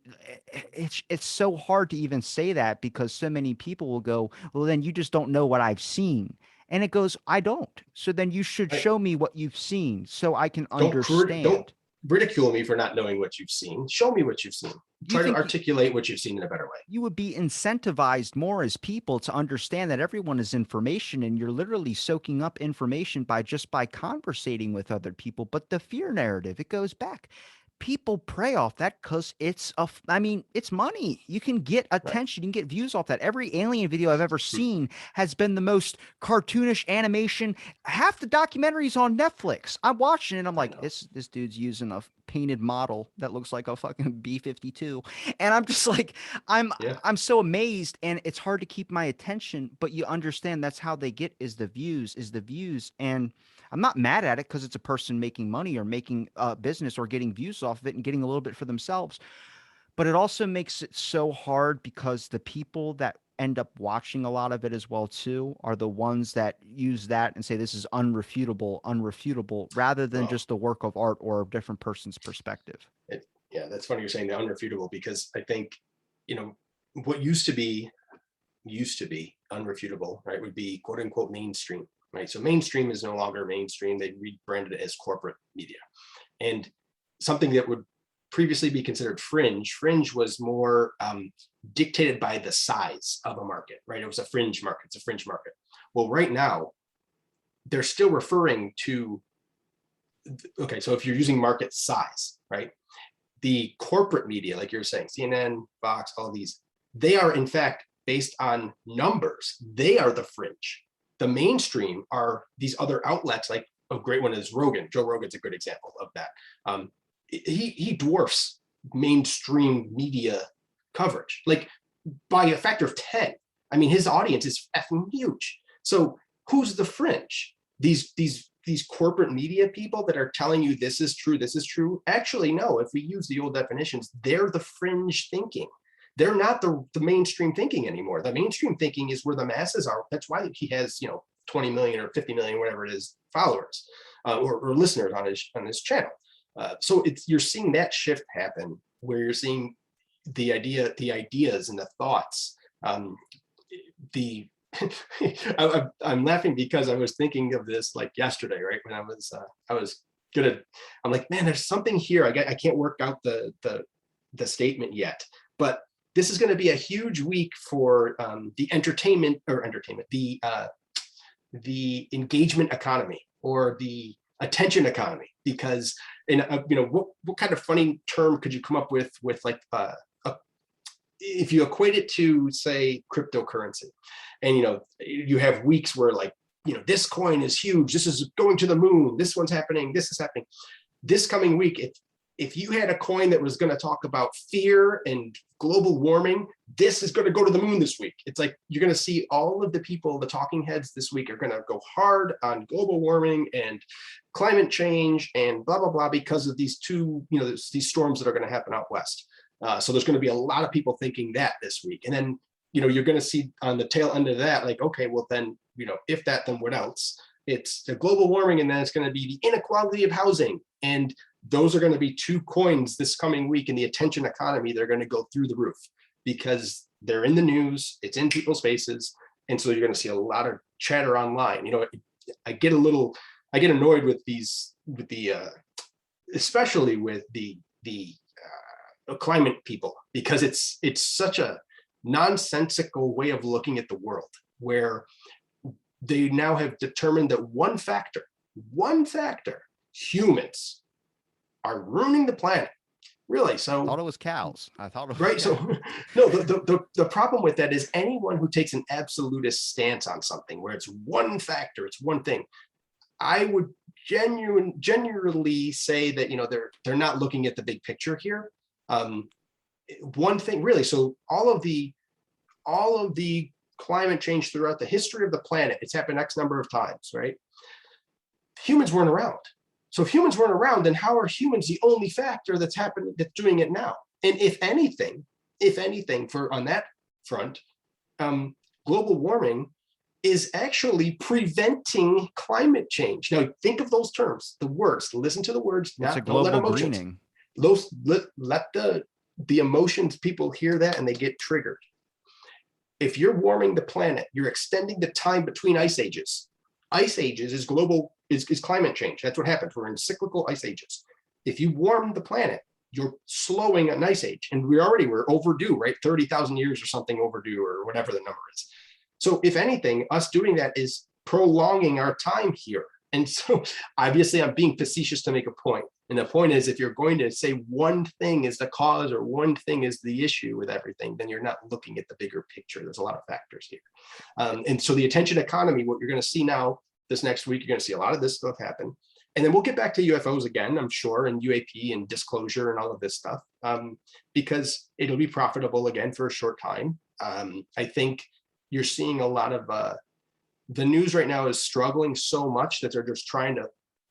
it's so hard to even say that because so many people will go, well, then you just don't know what I've seen. And it goes, I don't. So then you should I, show me what you've seen so I can don't understand. ridicule me for not knowing what you've seen. Show me what you've seen. Do you Try to think articulate what you've seen in a better way. you would be incentivized more as people to understand that everyone is information and you're literally soaking up information by conversating with other people? But the fear narrative, it goes back. People prey off that because it's money. You can get Right. attention, you can get views off that. Every alien video I've ever seen has been the most cartoonish animation. Half the documentaries on Netflix, I'm watching it, I'm I like, know. this dude's using a painted model that looks like a fucking B-52. And I'm just like, I'm Yeah. I'm so amazed, and it's hard to keep my attention, but you understand that's how they get is the views. And I'm not mad at it because it's a person making money or making business or getting views off of it and getting a little bit for themselves. But it also makes it so hard because the people that end up watching a lot of it as well too are the ones that use that and say this is unrefutable, rather than Well, just a work of art or a different person's perspective. yeah, that's funny you're saying the unrefutable because I think, you know, what used to be unrefutable, right, would be quote unquote mainstream, right? So mainstream is no longer mainstream. They rebranded it as corporate media. And something that would previously be considered fringe, fringe was more dictated by the size of a market, right? It was a fringe market, it's a fringe market. Well, right now, they're still referring to, okay, so if you're using market size, right? The corporate media, like you're saying, CNN, Fox, all these, they are in fact based on numbers. They are the fringe. The mainstream are these other outlets, like a great one is Rogan. Joe Rogan's a good example of that. He dwarfs mainstream media coverage, like by a factor of 10. I mean, his audience is effing huge. So who's the fringe? These corporate media people that are telling you this is true, this is true. Actually, no, if we use the old definitions, they're the fringe thinking. They're not the mainstream thinking anymore. The mainstream thinking is where the masses are. That's why he has, 20 million or 50 million, whatever it is, followers or listeners on his channel. So you're seeing that shift happen where you're seeing the ideas and the thoughts. The I'm laughing because I was thinking of this like yesterday, right? When I'm like, man, there's something here. I can't work out the statement yet, but this is going to be a huge week for the the engagement economy or the attention economy, because what kind of funny term could you come up with like if you equate it to say cryptocurrency, and you have weeks where like this coin is huge. This is going to the moon. This one's happening. This is happening. This coming week, if you had a coin that was going to talk about fear and global warming, this is going to go to the moon this week. It's like you're going to see all of the people, the talking heads this week are going to go hard on global warming and climate change and blah, blah, blah, because of these two, these storms that are going to happen out west. So there's going to be a lot of people thinking that this week. And then, you're going to see on the tail end of that, like, okay, well then, if that, then what else? It's the global warming, and then it's going to be the inequality of housing. And those are going to be two coins this coming week in the attention economy. They're going to go through the roof because they're in the news, it's in people's faces. And so you're going to see a lot of chatter online. I get annoyed with especially with the climate people, because it's such a nonsensical way of looking at the world, where they now have determined that one factor, humans are ruining the planet. Really? So I thought it was cows. I thought it was right. So no, the problem with that is anyone who takes an absolutist stance on something where it's one factor, it's one thing, I would genuinely say that they're not looking at the big picture here. One thing really, so all of the climate change throughout the history of the planet, it's happened X number of times, right? Humans weren't around. So if humans weren't around, then how are humans the only factor that's happening, that's doing it now? And if anything, on that front, global warming is actually preventing climate change. Now think of those terms, the words, listen to the words, it's a don't let global emotions. greening. Let the emotions, people hear that and they get triggered. If you're warming the planet, you're extending the time between ice ages. Ice ages is climate change. That's what happens. We're in cyclical ice ages. If you warm the planet, you're slowing an ice age. And we're overdue, right? 30,000 years or something overdue, or whatever the number is. So if anything, us doing that is prolonging our time here. And so obviously I'm being facetious to make a point. And the point is, if you're going to say one thing is the cause or one thing is the issue with everything, then you're not looking at the bigger picture. There's a lot of factors here. And so the attention economy, what you're going to see now this next week, you're going to see a lot of this stuff happen. And then we'll get back to UFOs again, I'm sure, and UAP and disclosure and all of this stuff, because it'll be profitable again for a short time. I think you're seeing a lot of the news right now is struggling so much that they're just trying to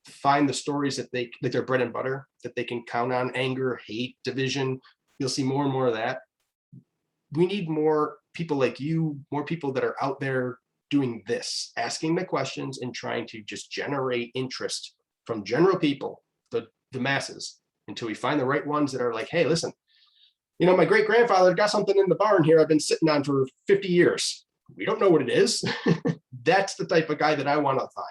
find the stories that their bread and butter, that they can count on. Anger, hate, division. You'll see more and more of that. We need more people like you, more people that are out there doing this, asking the questions and trying to just generate interest from general people, the masses, until we find the right ones that are like, hey, listen, my great grandfather got something in the barn here I've been sitting on for 50 years. We don't know what it is. That's the type of guy that I want to find.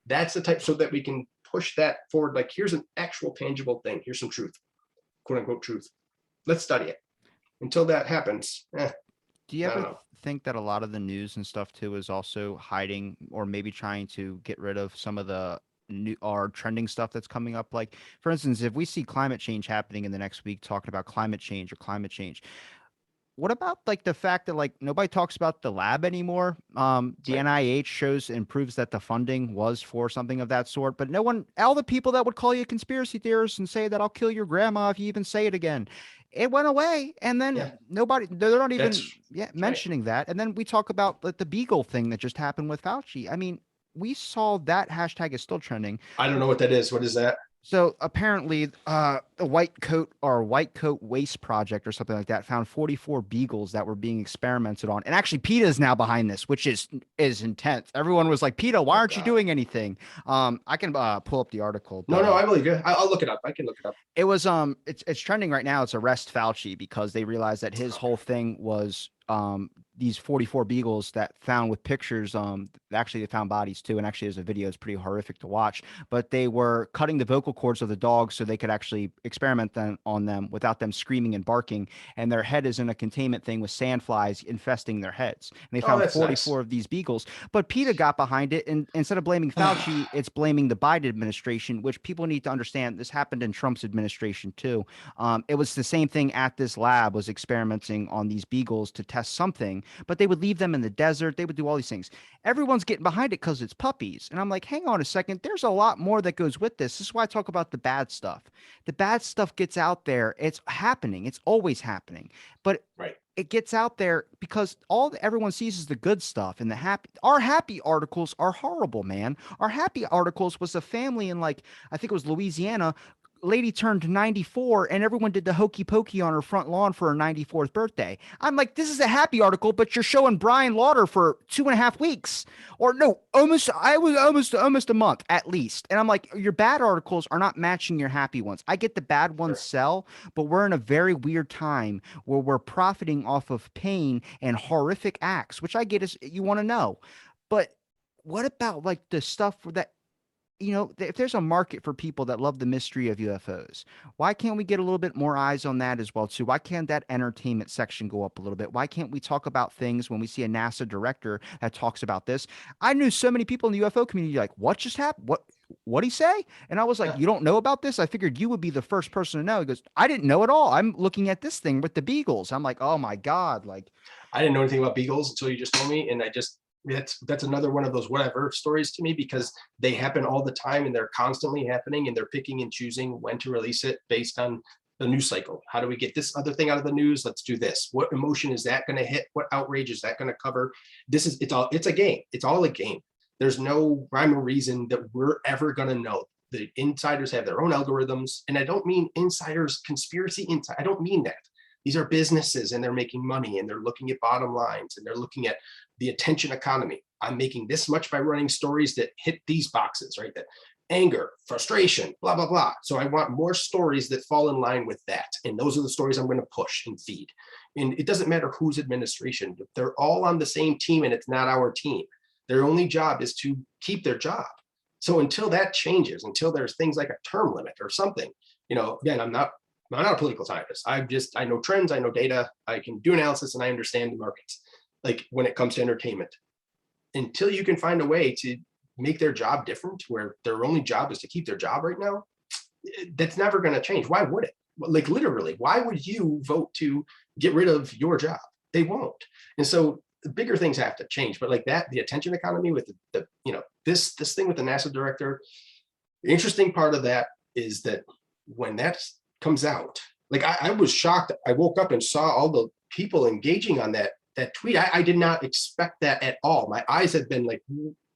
That's the type, so that we can push that forward. Like, here's an actual tangible thing. Here's some truth, quote unquote truth. Let's study it. Until that happens, do you ever think that a lot of the news and stuff too is also hiding, or maybe trying to get rid of some of the new or trending stuff that's coming up? Like, for instance, if we see climate change happening in the next week, talking about climate change, what about like the fact that like nobody talks about the lab anymore? The NIH shows and proves that the funding was for something of that sort, but no one, all the people that would call you a conspiracy theorist and say that I'll kill your grandma if you even say it again, it went away. And then nobody, they're not even mentioning that. And then we talk about the Beagle thing that just happened with Fauci. I mean, we saw that hashtag is still trending. I don't know what that is. What is that? So apparently, the White Coat Waste Project or something like that found 44 beagles that were being experimented on. And actually, PETA is now behind this, which is intense. Everyone was like, PETA, why aren't you doing anything? I can pull up the article. No, I believe you. I'll look it up. I can look it up. It was it's trending right now. It's arrest Fauci, because they realized that his whole thing was these 44 beagles that found with pictures. Actually, they found bodies too, and actually, there's a video. It's pretty horrific to watch. But they were cutting the vocal cords of the dogs so they could actually experiment on them without them screaming and barking. And their head is in a containment thing with sandflies infesting their heads. And they found 44 of these beagles. But PETA got behind it, and instead of blaming Fauci, it's blaming the Biden administration, which people need to understand. This happened in Trump's administration too. It was the same thing at this lab, was experimenting on these beagles to test something. thing, but they would leave them in the desert. They would do all these things. Everyone's getting behind it because it's puppies. And I'm like, hang on a second. There's a lot more that goes with this. This is why I talk about the bad stuff. The bad stuff gets out there. It's happening. It's always happening. But Right. it gets out there because everyone sees is the good stuff, and our happy articles are horrible, man. Our happy articles was a family in, like, I think it was Louisiana. Lady turned 94 and everyone did the hokey pokey on her front lawn for her 94th birthday. I'm like, this is a happy article, but you're showing Brian Lauder for 2.5 weeks, or no, almost a month at least. And I'm like, your bad articles are not matching your happy ones. I get the bad ones sell, but we're in a very weird time where we're profiting off of pain and horrific acts, which I get is you want to know. But what about like the stuff that, if there's a market for people that love the mystery of UFOs, why can't we get a little bit more eyes on that as well, too? Why can't that entertainment section go up a little bit? Why can't we talk about things when we see a NASA director that talks about this? I knew so many people in the UFO community like, what just happened? What'd he say? And I was like, you don't know about this? I figured you would be the first person to know. He goes, I didn't know at all. I'm looking at this thing with the beagles. I'm like, oh my God. Like, I didn't know anything about beagles until you just told me. And that's another one of those whatever stories to me, because they happen all the time and they're constantly happening, and they're picking and choosing when to release it based on the news cycle. How do we get this other thing out of the news? Let's do this. What emotion is that going to hit? What outrage is that going to cover? It's a game. It's all a game. There's no rhyme or reason that we're ever going to know. The insiders have their own algorithms, and I don't mean insiders, conspiracy inside. I don't mean that. These are businesses and they're making money and they're looking at bottom lines and they're looking at the attention economy. I'm making this much by running stories that hit these boxes, right? That anger, frustration, blah, blah, blah. So I want more stories that fall in line with that. And those are the stories I'm going to push and feed. And it doesn't matter whose administration, they're all on the same team and it's not our team. Their only job is to keep their job. So until that changes, until there's things like a term limit or something, again, I'm not a political scientist. I know trends, I know data, I can do analysis, and I understand the markets. Like when it comes to entertainment, until you can find a way to make their job different, where their only job is to keep their job right now, that's never going to change. Why would it? Like literally, why would you vote to get rid of your job? They won't. And so the bigger things have to change. But like that, the attention economy with this thing with the NASA director, the interesting part of that is that when that comes out, like I was shocked. I woke up and saw all the people engaging on that tweet. I did not expect that at all. My eyes had been like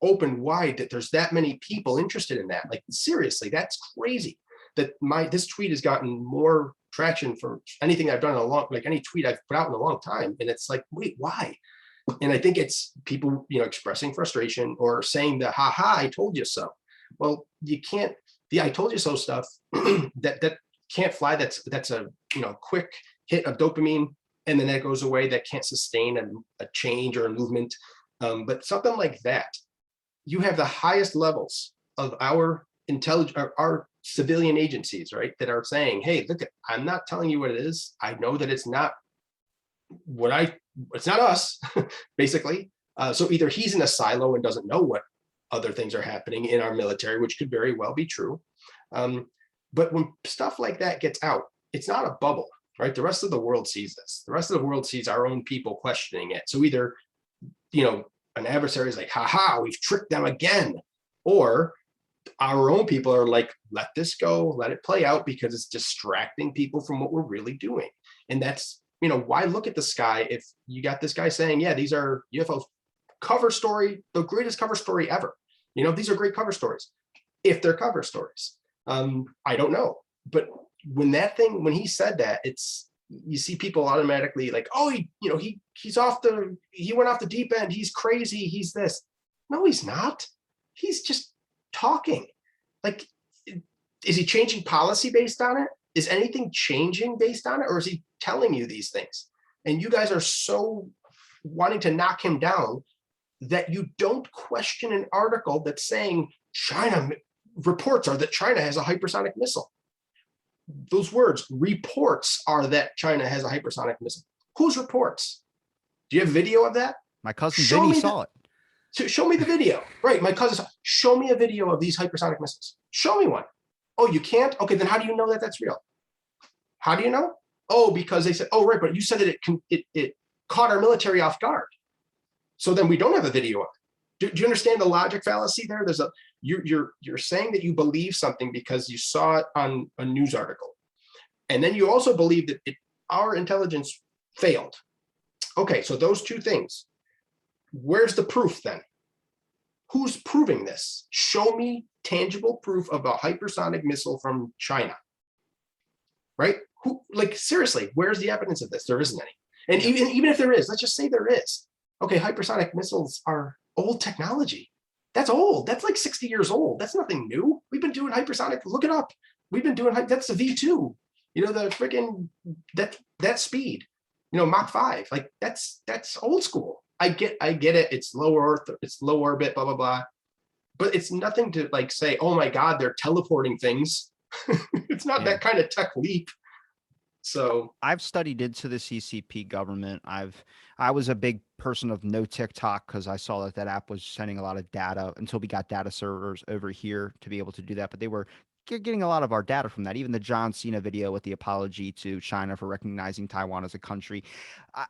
open wide that there's that many people interested in that. Like seriously, that's crazy that this tweet has gotten more traction for anything I've done any tweet I've put out in a long time. And it's like, wait, why? And I think it's people, expressing frustration or saying the ha, I told you so. Well, you can't, the I told you so stuff that can't fly. That's a quick hit of dopamine, and then that goes away. That can't sustain a change or a movement. But something like that, you have the highest levels of our our civilian agencies, right, that are saying, hey, look, I'm not telling you what it is. I know that it's not it's not us, basically. So either he's in a silo and doesn't know what other things are happening in our military, which could very well be true. But when stuff like that gets out, it's not a bubble, right? The rest of the world sees this. The rest of the world sees our own people questioning it. So either, an adversary is like, we've tricked them again. Or our own people are like, let this go, let it play out, because it's distracting people from what we're really doing. And that's, why look at the sky if you got this guy saying, yeah, these are UFOs. Cover story, the greatest cover story ever. These are great cover stories. If they're cover stories. I don't know. But when he said that, you see people automatically like, oh, he went off the deep end. He's crazy. He's this. No, he's not. He's just talking. Like, is he changing policy based on it? Is anything changing based on it? Or is he telling you these things? And you guys are so wanting to knock him down that you don't question an article that's saying reports are that China has a hypersonic missile. Those words, reports, are that China has a hypersonic missile. Whose reports? Do you have video of that? My cousin Vinny saw it. Show me the video. Right, my cousin, show me a video of these hypersonic missiles. Show me one. Oh, you can't? Okay, then how do you know that that's real? How do you know? Oh, because they said, oh, right, but you said that caught our military off guard. So then we don't have a video on it. Do you understand the logic fallacy there? You're saying that you believe something because you saw it on a news article. And then you also believe that our intelligence failed. Okay, so those two things. Where's the proof then? Who's proving this? Show me tangible proof of a hypersonic missile from China. Right? Who, like, seriously, where's the evidence of this? There isn't any. And even if there is, let's just say there is. Okay, hypersonic missiles are old technology. That's old. That's like 60 years old. That's nothing new. We've been doing hypersonic. Look it up. We've been doing, that's the V2. You know, the freaking, that speed, you know, Mach 5. Like, that's old school. I get it. It's low Earth, it's low orbit, blah, blah, blah. But it's nothing to like say, oh my God, they're teleporting things. It's not that kind of tech leap. So I've studied into the CCP government. I was a big person of no TikTok because I saw that app was sending a lot of data until we got data servers over here to be able to do that. But they were getting a lot of our data from that. Even the John Cena video with the apology to China for recognizing Taiwan as a country.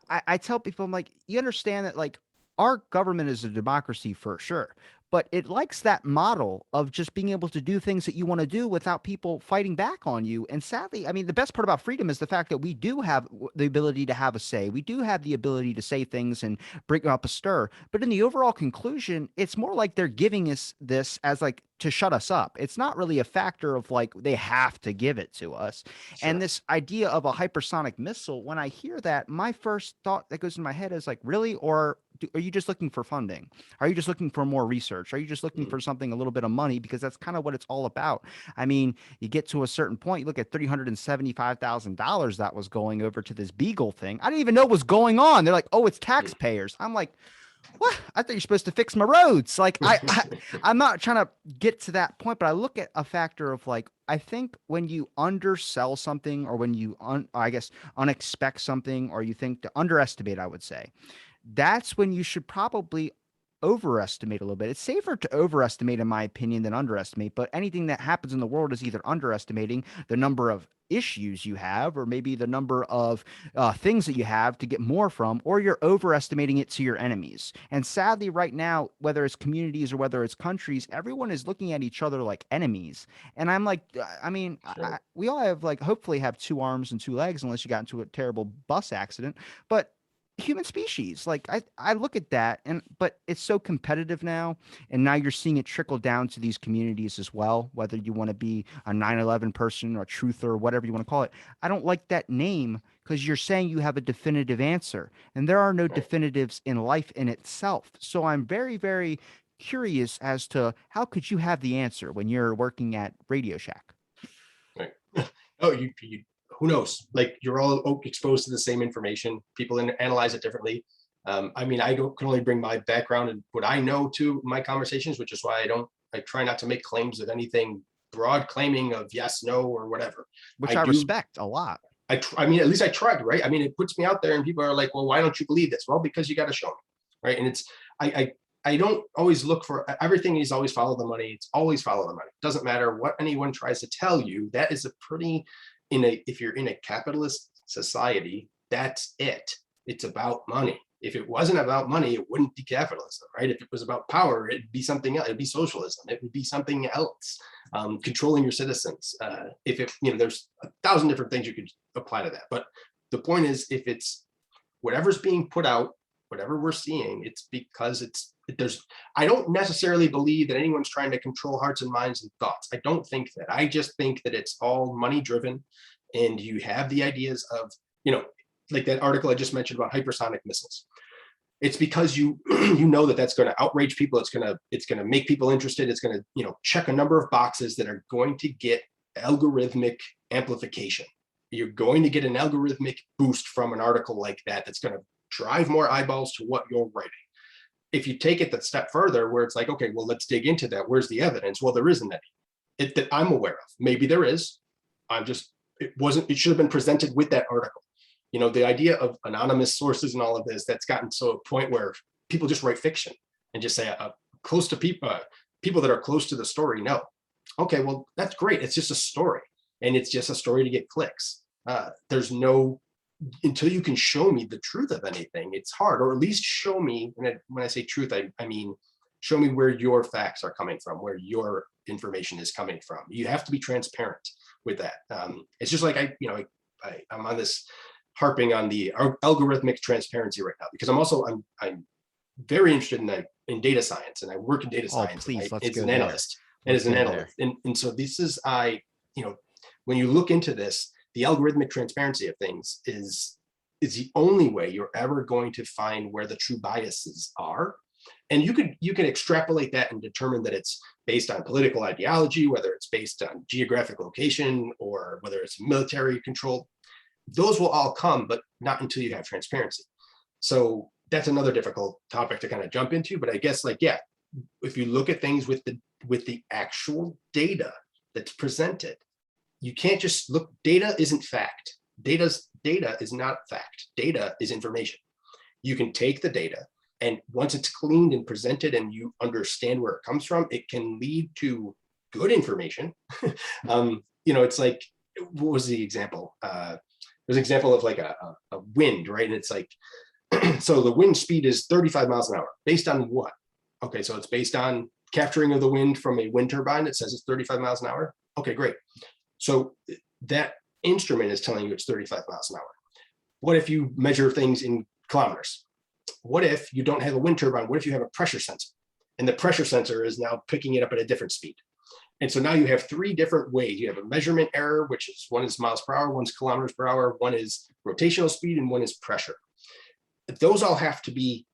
I tell people, I'm like, you understand that like our government is a democracy for sure, but it likes that model of just being able to do things that you want to do without people fighting back on you. And sadly, I mean, the best part about freedom is the fact that we do have the ability to have a say. We do have the ability to say things and bring up a stir. But in the overall conclusion, it's more like they're giving us this as like to shut us up. It's not really a factor of like they have to give it to us. sure. And this idea of a hypersonic missile, when I hear that, my first thought that goes in my head is like, really? Or are you just looking for funding? Are you just looking for more research? Are you just looking for something, a little bit of money? Because that's kind of what it's all about. I mean, you get to a certain point, you look at $375,000 that was going over to this Beagle thing. I didn't even know what was going on. They're like, oh, it's taxpayers. I'm like, what? I thought you're supposed to fix my roads. Like I'm not trying to get to that point, but I look at a factor of like, I think when you undersell something or when you, I guess, unexpect something, or you think to underestimate, I would say, that's when you should probably overestimate a little bit. It's safer to overestimate, in my opinion, than underestimate. But anything that happens in the world is either underestimating the number of issues you have, or maybe the number of things that you have to get more from, or you're overestimating it to your enemies. And sadly, right now, whether it's communities or whether it's countries, everyone is looking at each other like enemies. And I'm like, I mean, Sure. we all have like, hopefully have 2 arms and 2 legs, unless you got into a terrible bus accident. But human species, like I look at that, but it's so competitive now, and now you're seeing it trickle down to these communities as well, whether you want to be a 9/11 person or a truther or whatever you want to call it. I don't like that name because you're saying you have a definitive answer, and there are no Right. definitives in life in itself. So I'm very, very curious as to how could you have the answer when you're working at Radio Shack. Right. Oh, you who knows? Like, you're all exposed to the same information. People analyze it differently. I mean, can only bring my background and what I know to my conversations, which is why I try not to make claims of anything broad claiming of yes, no, or whatever. Which I respect a lot. I mean, at least I tried, right? I mean, it puts me out there and people are like, well, why don't you believe this? Well, because you got to show me, right? And I don't always look for everything is always follow the money. It's always follow the money. Doesn't matter what anyone tries to tell you. That is a pretty, if you're in a capitalist society, that's it. It's about money. If it wasn't about money, it wouldn't be capitalism, right? If it was about power, it'd be something else. It'd be socialism. It would be something else. Controlling your citizens. There's 1,000 different things you could apply to that. But the point is, if it's whatever's being put out, whatever we're seeing, it's because I don't necessarily believe that anyone's trying to control hearts and minds and thoughts. I don't think that. I just think that it's all money driven, and you have the ideas of, like that article I just mentioned about hypersonic missiles. It's because you know that's going to outrage people. It's going to make people interested. It's going to check a number of boxes that are going to get algorithmic amplification. You're going to get an algorithmic boost from an article like that that's going to drive more eyeballs to what you're writing. If you take it that step further, where it's like, okay, well, let's dig into that. Where's the evidence? Well, there isn't any that I'm aware of. Maybe there is. It should have been presented with that article. The idea of anonymous sources and all of this, that's gotten to a point where people just write fiction and just say close to people that are close to the story know. Okay, well, that's great. It's just a story, and it's just a story to get clicks. There's no until you can show me the truth of anything, it's hard, or at least show me, and when I say truth, I mean, show me where your facts are coming from, where your information is coming from. You have to be transparent with that. It's just like I'm on this harping on the algorithmic transparency right now, because I'm very interested in data science, and I work in data science. Please, let's as go an there. analyst, and as an analyst, and so this is when you look into this, the algorithmic transparency of things is the only way you're ever going to find where the true biases are. And you can extrapolate that and determine that it's based on political ideology, whether it's based on geographic location, or whether it's military control. Those will all come, but not until you have transparency. So that's another difficult topic to kind of jump into. But I guess, if you look at things with the actual data that's presented, you can't just look. Data isn't fact. Data is not fact. Data is information. You can take the data, and once it's cleaned and presented and you understand where it comes from, it can lead to good information. It's like, what was the example? There's an example of like a wind, right? And it's like, so the wind speed is 35 miles an hour. Based on what? Okay, so it's based on capturing of the wind from a wind turbine that says it's 35 miles an hour. Okay, great. So that instrument is telling you it's 35 miles an hour. What if you measure things in kilometers? What if you don't have a wind turbine? What if you have a pressure sensor? And the pressure sensor is now picking it up at a different speed. And so now you have three different ways. You have a measurement error, which is one is miles per hour, one's kilometers per hour, one is rotational speed, and one is pressure. Those all have to be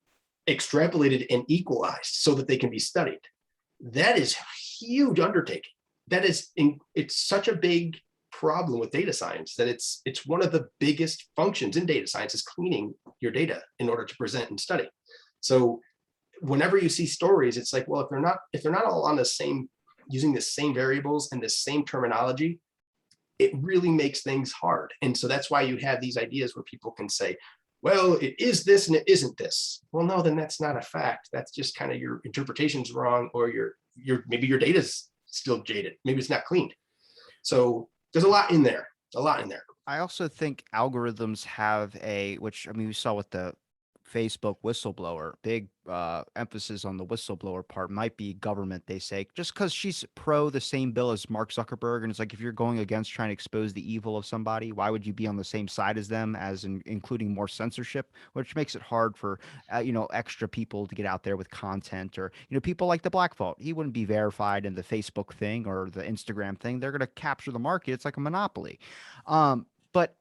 extrapolated and equalized so that they can be studied. That is a huge undertaking. It's such a big problem with data science that it's one of the biggest functions in data science is cleaning your data in order to present and study. So whenever you see stories, it's like, well, if they're not all on the same, using the same variables and the same terminology, it really makes things hard. And so that's why you have these ideas where people can say, well, it is this and it isn't this. Well, no, then that's not a fact. That's just kind of your interpretation's wrong, or maybe your data's still jaded. Maybe it's not cleaned. So there's a lot in there. I also think algorithms have which we saw with the Facebook whistleblower, big emphasis on the whistleblower part, might be government, they say, just because she's pro the same bill as Mark Zuckerberg. And it's like, if you're going against trying to expose the evil of somebody, why would you be on the same side as them, as including more censorship, which makes it hard for, extra people to get out there with content, or, people like the Black Vault. He wouldn't be verified in the Facebook thing or the Instagram thing. They're going to capture the market. It's like a monopoly. But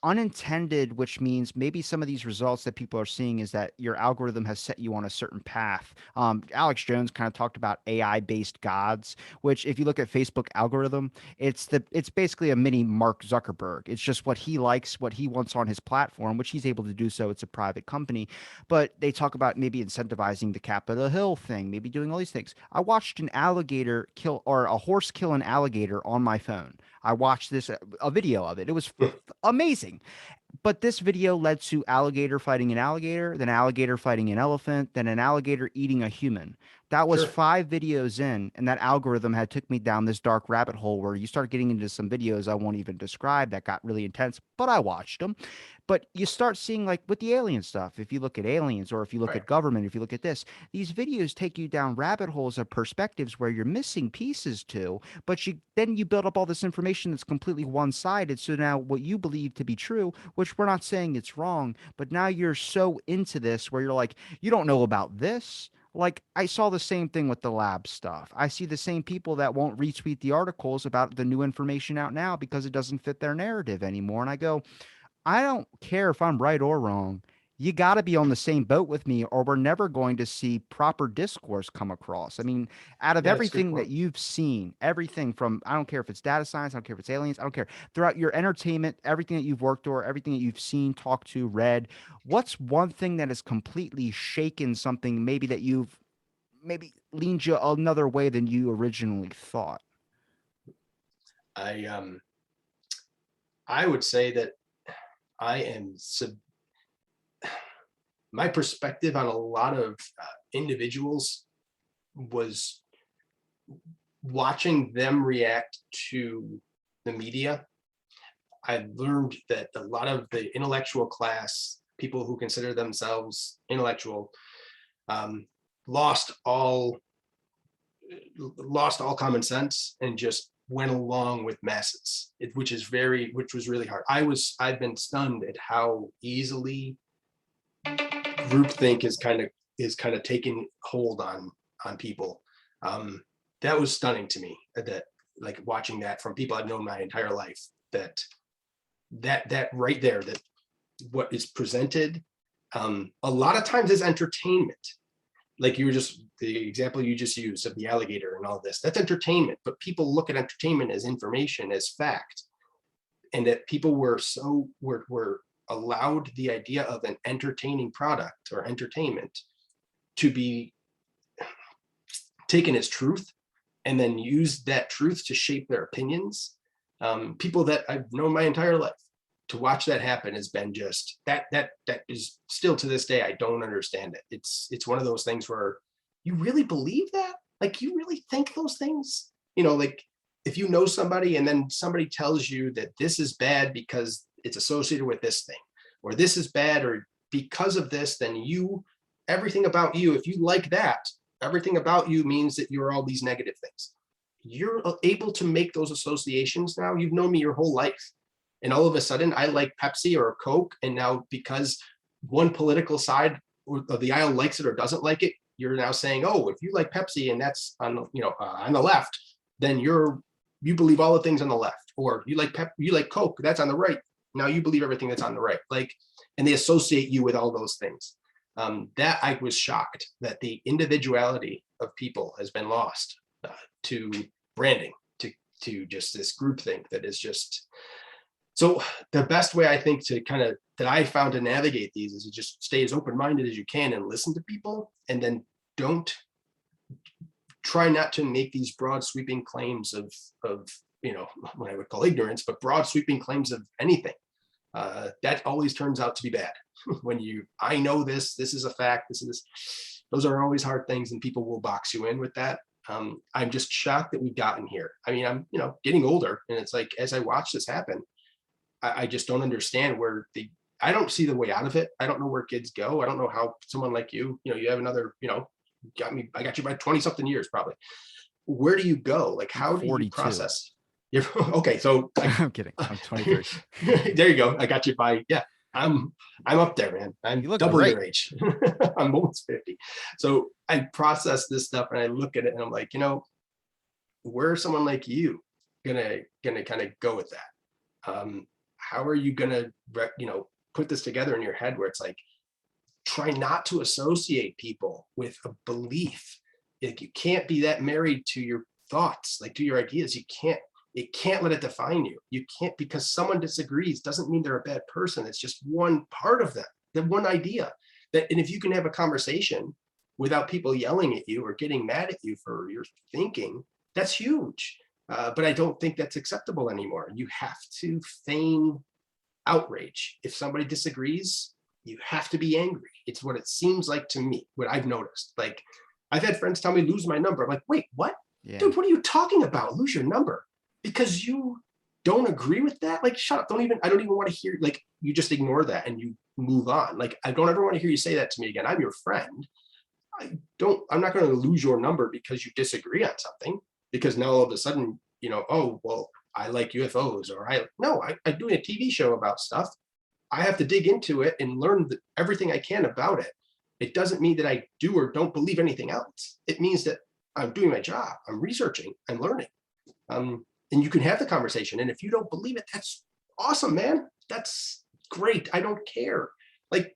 unintended, which means maybe some of these results that people are seeing is that your algorithm has set you on a certain path. Alex Jones kind of talked about AI-based gods, which if you look at Facebook algorithm, it's basically a mini Mark Zuckerberg. It's just what he likes, what he wants on his platform, which he's able to do so. It's a private company, but they talk about maybe incentivizing the Capitol Hill thing, maybe doing all these things. I watched an alligator kill, or a horse kill an alligator on my phone. I watched a video of it. It was amazing. But this video led to alligator fighting an alligator, then alligator fighting an elephant, then an alligator eating a human. That was 5 videos in, and that algorithm had took me down this dark rabbit hole where you start getting into some videos I won't even describe that got really intense, but I watched them. But you start seeing, like with the alien stuff, if you look at aliens, or if you look at government, if you look at this, these videos take you down rabbit holes of perspectives where you're missing pieces to, but then you build up all this information that's completely one-sided. So now what you believe to be true, which we're not saying it's wrong, but now you're so into this where you're like, you don't know about this. Like, I saw the same thing with the lab stuff. I see the same people that won't retweet the articles about the new information out now because it doesn't fit their narrative anymore. And I go, I don't care if I'm right or wrong. You got to be on the same boat with me, or we're never going to see proper discourse come across. I mean, out of everything that you've seen, everything from, I don't care if it's data science, I don't care if it's aliens, I don't care, throughout your entertainment, everything that you've worked or everything that you've seen, talked to, read, what's one thing that has completely shaken something maybe that you've maybe leaned you another way than you originally thought? I would say that my perspective on a lot of individuals was watching them react to the media. I learned that a lot of the intellectual class, people who consider themselves intellectual, lost all common sense and just went along with masses, which was really hard. I've been stunned at how easily groupthink is kind of taking hold on people. That was stunning to me, that like watching that from people I've known my entire life, that right there, that what is presented a lot of times is entertainment. Like the example you just used of the alligator and all this, that's entertainment, but people look at entertainment as information, as fact. And that people were allowed the idea of an entertaining product or entertainment to be taken as truth, and then use that truth to shape their opinions. People that I've known my entire life, to watch that happen has been just that is still to this day, I don't understand it. It's one of those things where you really believe that? Like, you really think those things? You know, like if you know somebody and then somebody tells you that this is bad because it's associated with this thing, or this is bad or because of this, then everything about you, if you like that, everything about you means that you're all these negative things. You're able to make those associations now. You've known me your whole life. And all of a sudden I like Pepsi or Coke. And now because one political side of the aisle likes it or doesn't like it, you're now saying, oh, if you like Pepsi and that's on the left, then you believe all the things on the left. Or you like Coke, that's on the right. Now you believe everything that's on the right. Like, and they associate you with all those things. That I was shocked that the individuality of people has been lost to branding, to just this groupthink that is just. So the best way I think that I found to navigate these is to just stay as open-minded as you can and listen to people, and then try not to make these broad sweeping claims of what I would call ignorance, but broad sweeping claims of anything. That always turns out to be bad. When I know this is a fact, those are always hard things, and people will box you in with that. I'm just shocked that we've gotten here. I mean, I'm getting older, and it's like, as I watch this happen, I just don't understand I don't see the way out of it. I don't know where kids go. I don't know how someone like you have another, I got you by 20 something years, probably. Where do you go? Like, how do you process? Okay. So I'm kidding. I'm 23. There you go. I got you by, yeah, I'm up there, man. I'm double your age. I'm almost 50. So I process this stuff and I look at it and I'm like, where's someone like you gonna kind of go with that? How are you gonna put this together in your head where it's like, try not to associate people with a belief. Like, you can't be that married to your thoughts, like to your ideas. It can't let it define you. You can't, because someone disagrees doesn't mean they're a bad person. It's just one part of them, that one idea. And if you can have a conversation without people yelling at you or getting mad at you for your thinking, that's huge. But I don't think that's acceptable anymore. You have to feign outrage. If somebody disagrees, you have to be angry. It's what it seems like to me, what I've noticed. Like, I've had friends tell me, lose my number. I'm like, wait, what? Yeah. Dude, what are you talking about? Lose your number? Because you don't agree with that? Like, shut up. I don't even want to hear, like, you just ignore that and you move on. Like, I don't ever want to hear you say that to me again. I'm your friend. I'm not going to lose your number because you disagree on something, because now all of a sudden, oh, well, I like UFOs, or I do a TV show about stuff. I have to dig into it and learn everything I can about it. It doesn't mean that I do or don't believe anything else. It means that I'm doing my job. I'm researching and learning. And you can have the conversation. And if you don't believe it, that's awesome, man. That's great. I don't care. Like,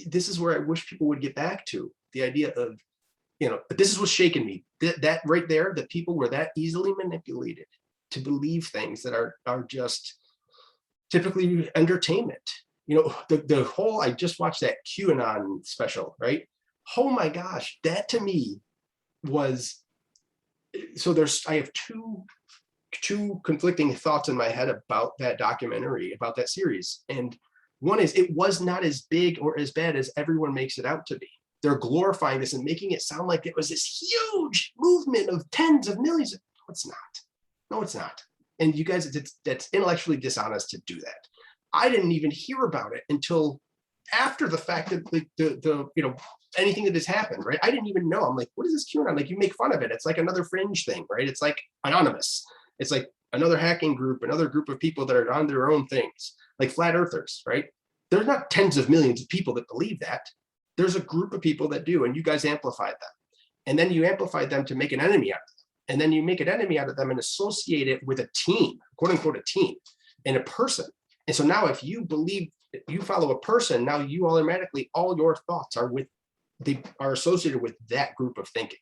this is where I wish people would get back to the idea of, this is what's shaking me. That right there, that people were that easily manipulated to believe things that are just typically entertainment. The whole, I just watched that QAnon special, right? Oh my gosh, that to me was, so I have two conflicting thoughts in my head about that documentary, about that series. And one is, it was not as big or as bad as everyone makes it out to be. They're glorifying this and making it sound like it was this huge movement of tens of millions. No, it's not. And you guys, that's intellectually dishonest to do that. I didn't even hear about it until after the fact that the anything that has happened, right? I didn't even know. I'm like, what is this QAnon? Like, you make fun of it. It's like another fringe thing, right? It's like anonymous. It's like another hacking group, another group of people that are on their own things, like flat earthers, right? There's not tens of millions of people that believe that. There's a group of people that do, and you guys amplified them. And then you amplified them to make an enemy out of them. And then you make an enemy out of them and associate it with a team, quote unquote, a team and a person. And so now if you believe, if you follow a person, now you automatically, all your thoughts are they are associated with that group of thinking.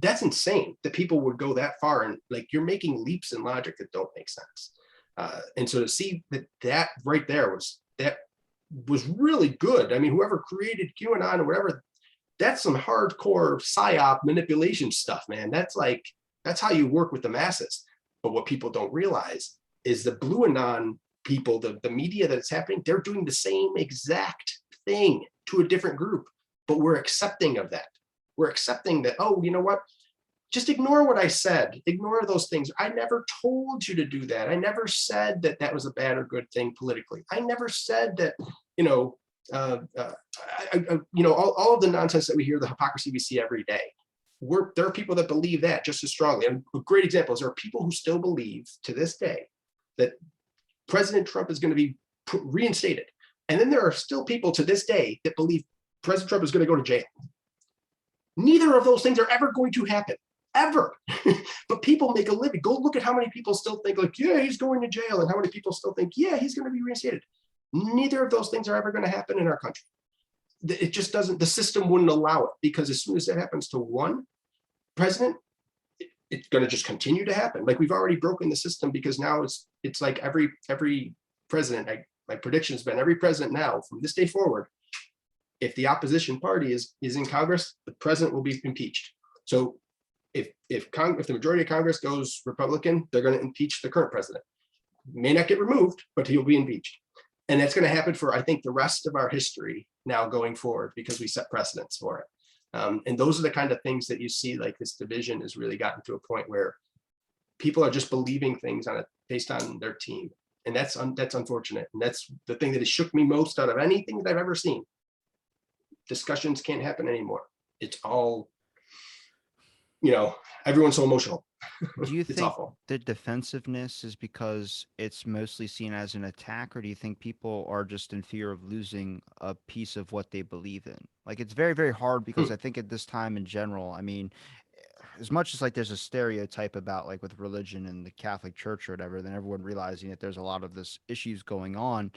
That's insane that people would go that far, and like, you're making leaps in logic that don't make sense. And so to see that right there was really good. I mean, whoever created QAnon or whatever, that's some hardcore psyop manipulation stuff, man. That's how you work with the masses. But what people don't realize is the Blue Anon people, the media that it's happening, they're doing the same exact thing to a different group, but we're accepting of that. We're accepting that, oh, you know what? Just ignore what I said. Ignore those things. I never told you to do that. I never said that that was a bad or good thing politically. I never said that, all of the nonsense that we hear, the hypocrisy we see every day. There are people that believe that just as strongly. And a great example is there are people who still believe to this day that President Trump is going to be reinstated. And then there are still people to this day that believe President Trump is going to go to jail. Neither of those things are ever going to happen, ever. But people make a living. Go look at how many people still think like, yeah, he's going to jail, and how many people still think, yeah, he's going to be reinstated. Neither of those things are ever going to happen in our country. It just doesn't, the system wouldn't allow it, because as soon as that happens to one president, it's going to just continue to happen. Like, we've already broken the system, because now it's like every president, my prediction has been every president now from this day forward, if the opposition party is in Congress, the president will be impeached. So if the majority of Congress goes Republican, they're going to impeach the current president. May not get removed, but he'll be impeached. And that's going to happen for, I think, the rest of our history now going forward, because we set precedents for it. And those are the kind of things that you see, like, this division has really gotten to a point where people are just believing things based on their team. And that's unfortunate. And that's the thing that has shook me most out of anything that I've ever seen. Discussions can't happen anymore. It's all, everyone's so emotional. Do you It's think awful. the defensiveness is because it's mostly seen as an attack, or do you think people are just in fear of losing a piece of what they believe in? Like, it's very, very hard, because I think at this time in general, I mean, as much as like there's a stereotype about like with religion and the Catholic Church or whatever, then everyone realizing that there's a lot of this issues going on.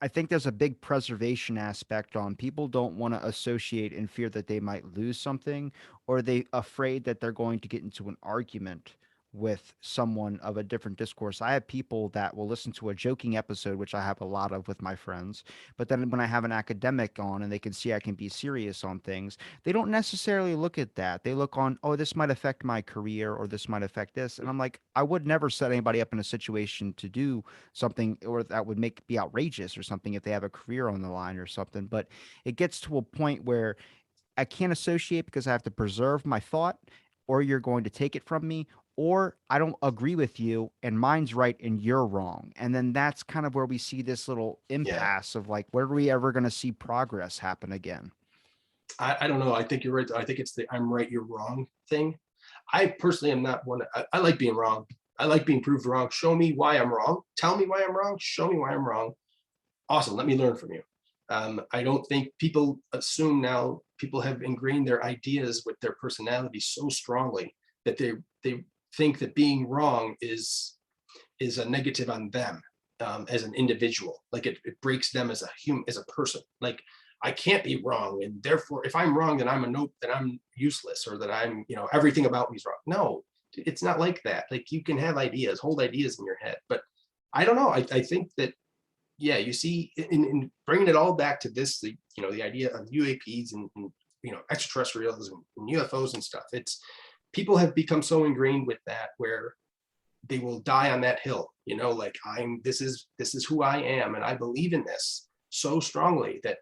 I think there's a big preservation aspect on people don't want to associate in fear that they might lose something, or they afraid that they're going to get into an argument with someone of a different discourse. I have people that will listen to a joking episode, which I have a lot of with my friends, but then when I have an academic on and they can see I can be serious on things, they don't necessarily look at that. They look on, oh, this might affect my career, or this might affect this. And I'm like, I would never set anybody up in a situation to do something, or that would be outrageous or something if they have a career on the line or something. But it gets to a point where I can't associate, because I have to preserve my thought, or you're going to take it from me, or I don't agree with you and mine's right and you're wrong. And then that's kind of where we see this little Yeah. impasse of like, where are we ever going to see progress happen again? I don't know. I think you're right. I think it's the I'm right, you're wrong thing. I personally am not one. I like being wrong. I like being proved wrong. Show me why I'm wrong. Tell me why I'm wrong. Show me why I'm wrong. Awesome. Let me learn from you. I don't think people assume now people have ingrained their ideas with their personality so strongly that they think that being wrong is a negative on them as an individual. Like it breaks them as a human, as a person. Like, I can't be wrong, and therefore, if I'm wrong, then I'm useless, or that I'm, everything about me is wrong. No, it's not like that. Like, you can have ideas, hold ideas in your head, but I don't know. I think that, yeah, you see, in bringing it all back to this, the idea of UAPs and extraterrestrials and UFOs and stuff. It's people have become so ingrained with that where they will die on that hill. Like, this is who I am, and I believe in this so strongly that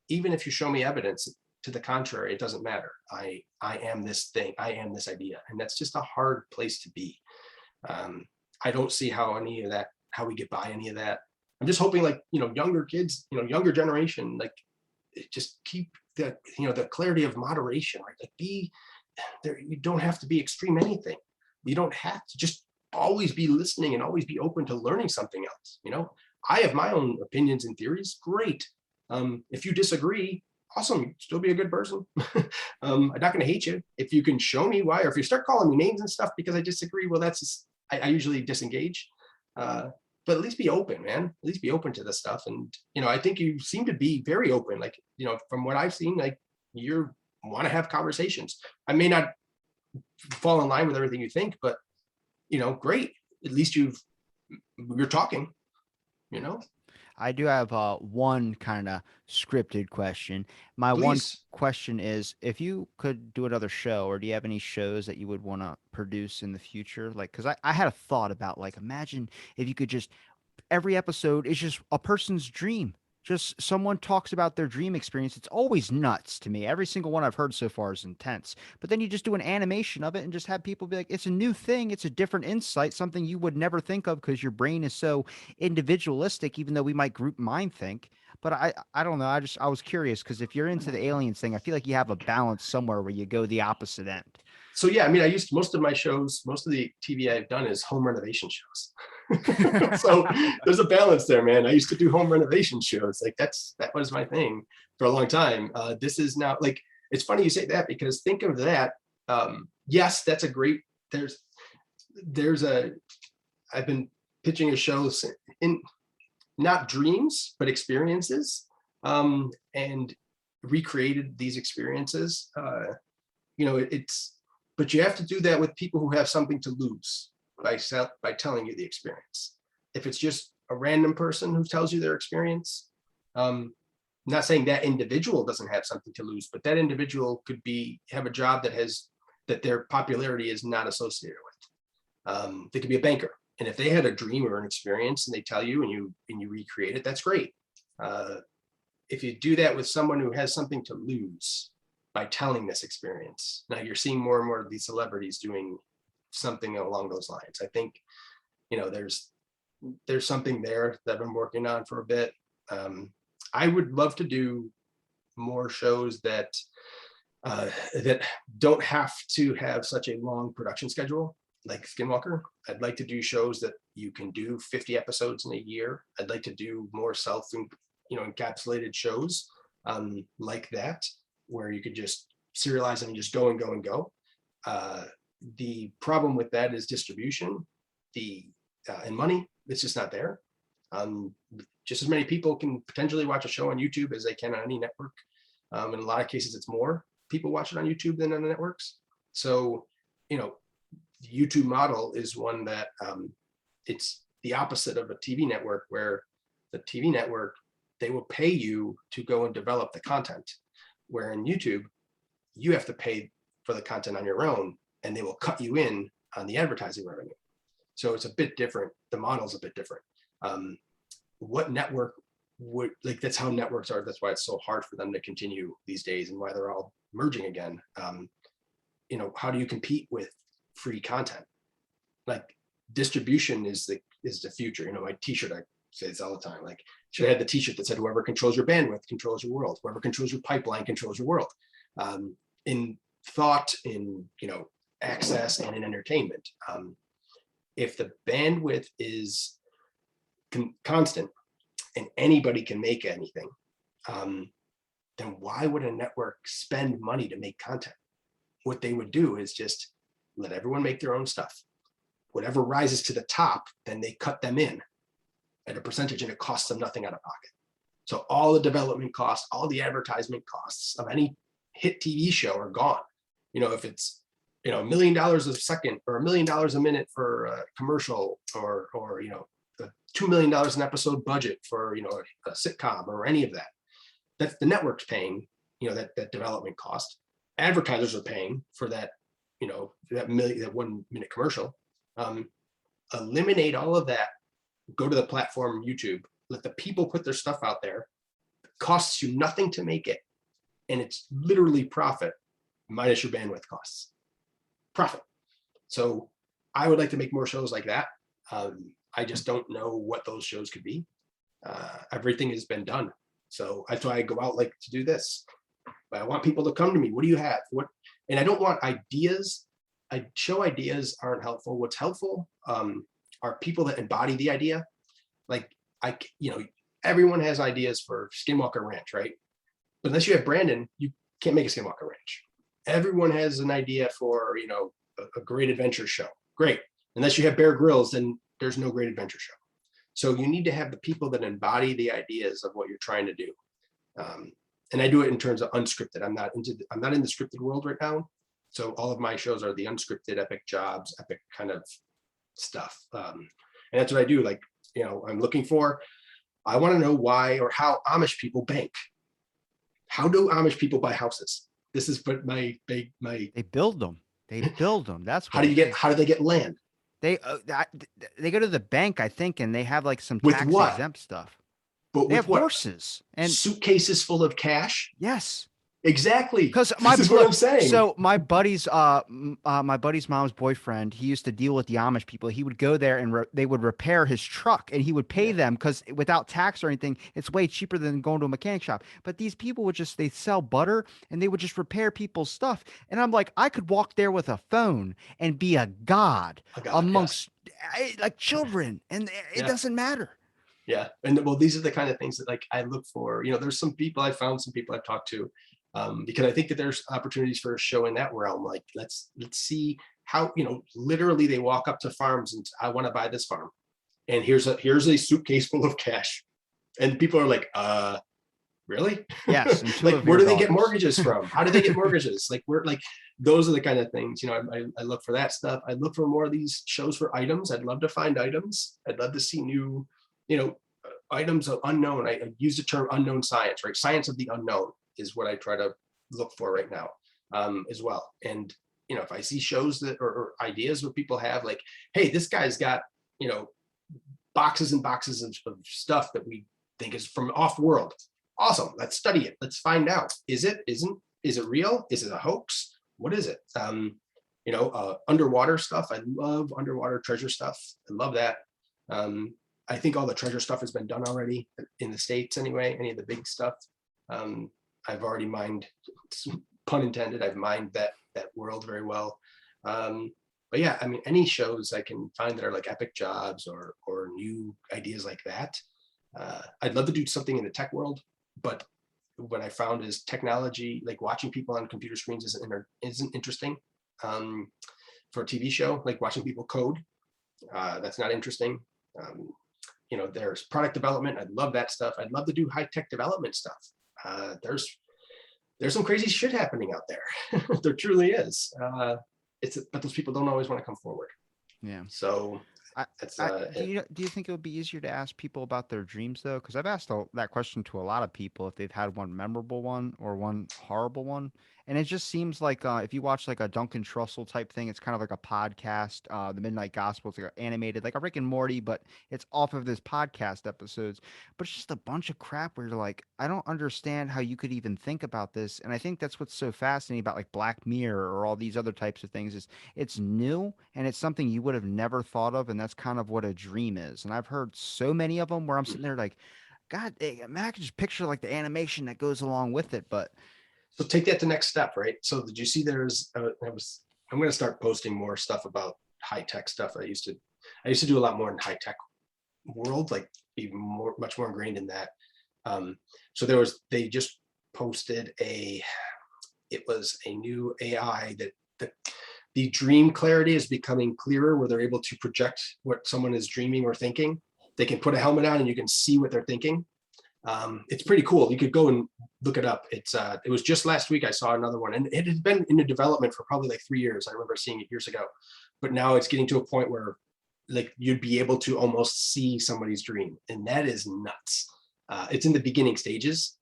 even if you show me evidence to the contrary, it doesn't matter. I am this thing. I am this idea, and that's just a hard place to be. I don't see how we get by any of that. I'm just hoping, like, younger kids, younger generation, like, just keep the clarity of moderation, right? Like, be there. You don't have to be extreme anything. You don't have to, just always be listening and always be open to learning something else. I have my own opinions and theories. Great. If you disagree, awesome. Still be a good person. I'm not going to hate you. If you can show me why, or if you start calling me names and stuff because I disagree, well, that's just, I usually disengage. But at least be open, man. At least be open to this stuff. And, I think you seem to be very open. Like, from what I've seen, like, you want to have conversations. I may not fall in line with everything you think, but, great. At least you're talking, I do have one kind of scripted question. My one Please. question is, if you could do another show, or do you have any shows that you would want to produce in the future? Like, because I had a thought about, like, imagine if you could just, every episode is just a person's dream. Just someone talks about their dream experience. It's always nuts to me. Every single one I've heard so far is intense. But then you just do an animation of it and just have people be like, it's a new thing. It's a different insight, something you would never think of because your brain is so individualistic, even though we might group mind think. But I don't know. I was curious because if you're into the aliens thing, I feel like you have a balance somewhere where you go the opposite end. So yeah, I mean, most of my shows, most of the TV I've done is home renovation shows. So there's a balance there, man. I used to do home renovation shows. Like, that was my thing for a long time. This is now, like, it's funny you say that, because think of that. Yes, that's a great, I've been pitching a show in not dreams, but experiences, and recreated these experiences. But you have to do that with people who have something to lose by telling you the experience. If it's just a random person who tells you their experience, not saying that individual doesn't have something to lose, but that individual could have a job that their popularity is not associated with. They could be a banker, and if they had a dream or an experience and they tell you and you recreate it, that's great. If you do that with someone who has something to lose by telling this experience, now you're seeing more and more of these celebrities doing something along those lines. I think, there's something there that I've been working on for a bit. I would love to do more shows that don't have to have such a long production schedule, like Skinwalker. I'd like to do shows that you can do 50 episodes in a year. I'd like to do more encapsulated shows like that, where you could just serialize them and just go and go and go. The problem with that is distribution, and money. It's just not there. Just as many people can potentially watch a show on YouTube as they can on any network. In a lot of cases, it's more people watch it on YouTube than on the networks. So, the YouTube model is one that it's the opposite of a TV network, where the TV network, they will pay you to go and develop the content. Where in YouTube, you have to pay for the content on your own, and they will cut you in on the advertising revenue. So it's a bit different. The model's a bit different. What network would, like, that's how networks are. That's why it's so hard for them to continue these days, and why they're all merging again. How do you compete with free content? Like, distribution is the future. My t-shirt, I say this all the time, like, should have had the t-shirt that said, whoever controls your bandwidth controls your world. Whoever controls your pipeline controls your world. In thought, in access, and in entertainment. If the bandwidth is constant and anybody can make anything, then why would a network spend money to make content? What they would do is just let everyone make their own stuff. Whatever rises to the top, then they cut them in at a percentage, and it costs them nothing out of pocket. So all the development costs, all the advertisement costs of any hit TV show are gone. If it's $1 million a second or $1 million a minute for a commercial, or $2 million an episode budget for a sitcom or any of that, that's the network's paying that development cost. Advertisers are paying for that that 1 minute commercial. Eliminate all of that. Go to the platform YouTube. Let the people put their stuff out there. It costs you nothing to make it, and it's literally profit minus your bandwidth costs. Profit. So I would like to make more shows like that. I just don't know what those shows could be. Everything has been done. So that's why I go out like to do this. But I want people to come to me. What do you have? What? And I don't want ideas. I show ideas aren't helpful. What's helpful are people that embody the idea. Like everyone has ideas for Skinwalker Ranch, right? But unless you have Brandon, you can't make a Skinwalker Ranch. Everyone has an idea for, a great adventure show. Great. Unless you have Bear Grylls, then there's no great adventure show. So you need to have the people that embody the ideas of what you're trying to do. And I do it in terms of unscripted. I'm not in the scripted world right now. So all of my shows are the unscripted, epic jobs, epic kind of stuff. And that's what I do. Like, I'm looking for, I want to know why or how Amish people bank. How do Amish people buy houses? This is what my they build them. That's how do they get land? They go to the bank, I think, and they have like some With tax what? exempt stuff. But They have what? horses and Suitcases full of cash. yes. Exactly. Because this is what I'm saying. So my buddy's mom's boyfriend, he used to deal with the Amish people. He would go there and they would repair his truck, and he would pay them because without tax or anything, it's way cheaper than going to a mechanic shop. But these people would they sell butter and they would just repair people's stuff. And I'm like, I could walk there with a phone and be a god amongst like children, and it doesn't matter. Yeah. And well, these are the kind of things that like I look for. There's some people I've talked to. Because I think that there's opportunities for a show in that realm. Like, let's see how, literally they walk up to farms and I want to buy this farm. And here's a suitcase full of cash. And people are like, really? Yes. Like, where do they get mortgages from? How do they get mortgages? Like, those are the kind of things, I look for that stuff. I look for more of these shows for items. I'd love to find items. I'd love to see new, items of unknown. I use the term unknown science, right? Science of the unknown is what I try to look for right now, as well. And, if I see shows that or ideas where people have like, hey, this guy's got, boxes and boxes of stuff that we think is from off world. Awesome. Let's study it. Let's find out. Is it real? Is it a hoax? What is it? Underwater stuff. I love underwater treasure stuff. I love that. I think all the treasure stuff has been done already in the States anyway, any of the big stuff. I've already mined, pun intended, I've mined that world very well. But yeah, I mean, any shows I can find that are like epic jobs or new ideas like that. I'd love to do something in the tech world, but what I found is technology, like watching people on computer screens isn't interesting. For a TV show, like watching people code, that's not interesting. There's product development. I'd love that stuff. I'd love to do high tech development stuff. There's some crazy shit happening out there. There truly is. But those people don't always want to come forward. Yeah. So do you think it would be easier to ask people about their dreams though? Because I've asked that question to a lot of people if they've had one memorable one or one horrible one. And it just seems like if you watch like a Duncan Trussell type thing, it's kind of like a podcast, the Midnight Gospel. It's like animated, like a Rick and Morty, but it's off of this podcast episodes. But it's just a bunch of crap where you're like, I don't understand how you could even think about this. And I think that's what's so fascinating about like Black Mirror or all these other types of things is it's new and it's something you would have never thought of. And that's kind of what a dream is. And I've heard so many of them where I'm sitting there like, God, man, I can just picture like the animation that goes along with it. But so take that to the next step, right? So did you see I'm going to start posting more stuff about high tech stuff. I used to do a lot more in high tech world, like be much more ingrained in that. So they just posted it was a new AI that the dream clarity is becoming clearer, where they're able to project what someone is dreaming or thinking. They can put a helmet on and you can see what they're thinking. It's pretty cool. You could go and look it up. It was just last week I saw another one, and it had been in development for probably like 3 years. I remember seeing it years ago, but now it's getting to a point where like you'd be able to almost see somebody's dream, and that is nuts. It's in the beginning stages,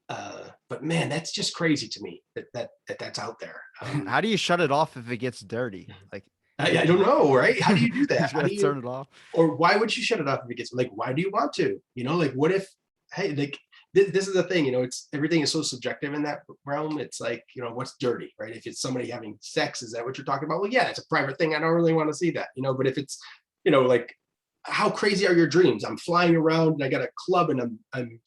but man, that's just crazy to me that's out there. How do you shut it off if it gets dirty? Like I don't know, right? How do you do that? How do you turn it off? Or why would you shut it off if it gets like? Why do you want to? Like what if? Hey, like this is the thing, it's everything is so subjective in that realm. It's like, what's dirty, right? If it's somebody having sex, is that what you're talking about? Well, yeah, it's a private thing. I don't really want to see that, but if it's, like how crazy are your dreams? I'm flying around and I got a club and I'm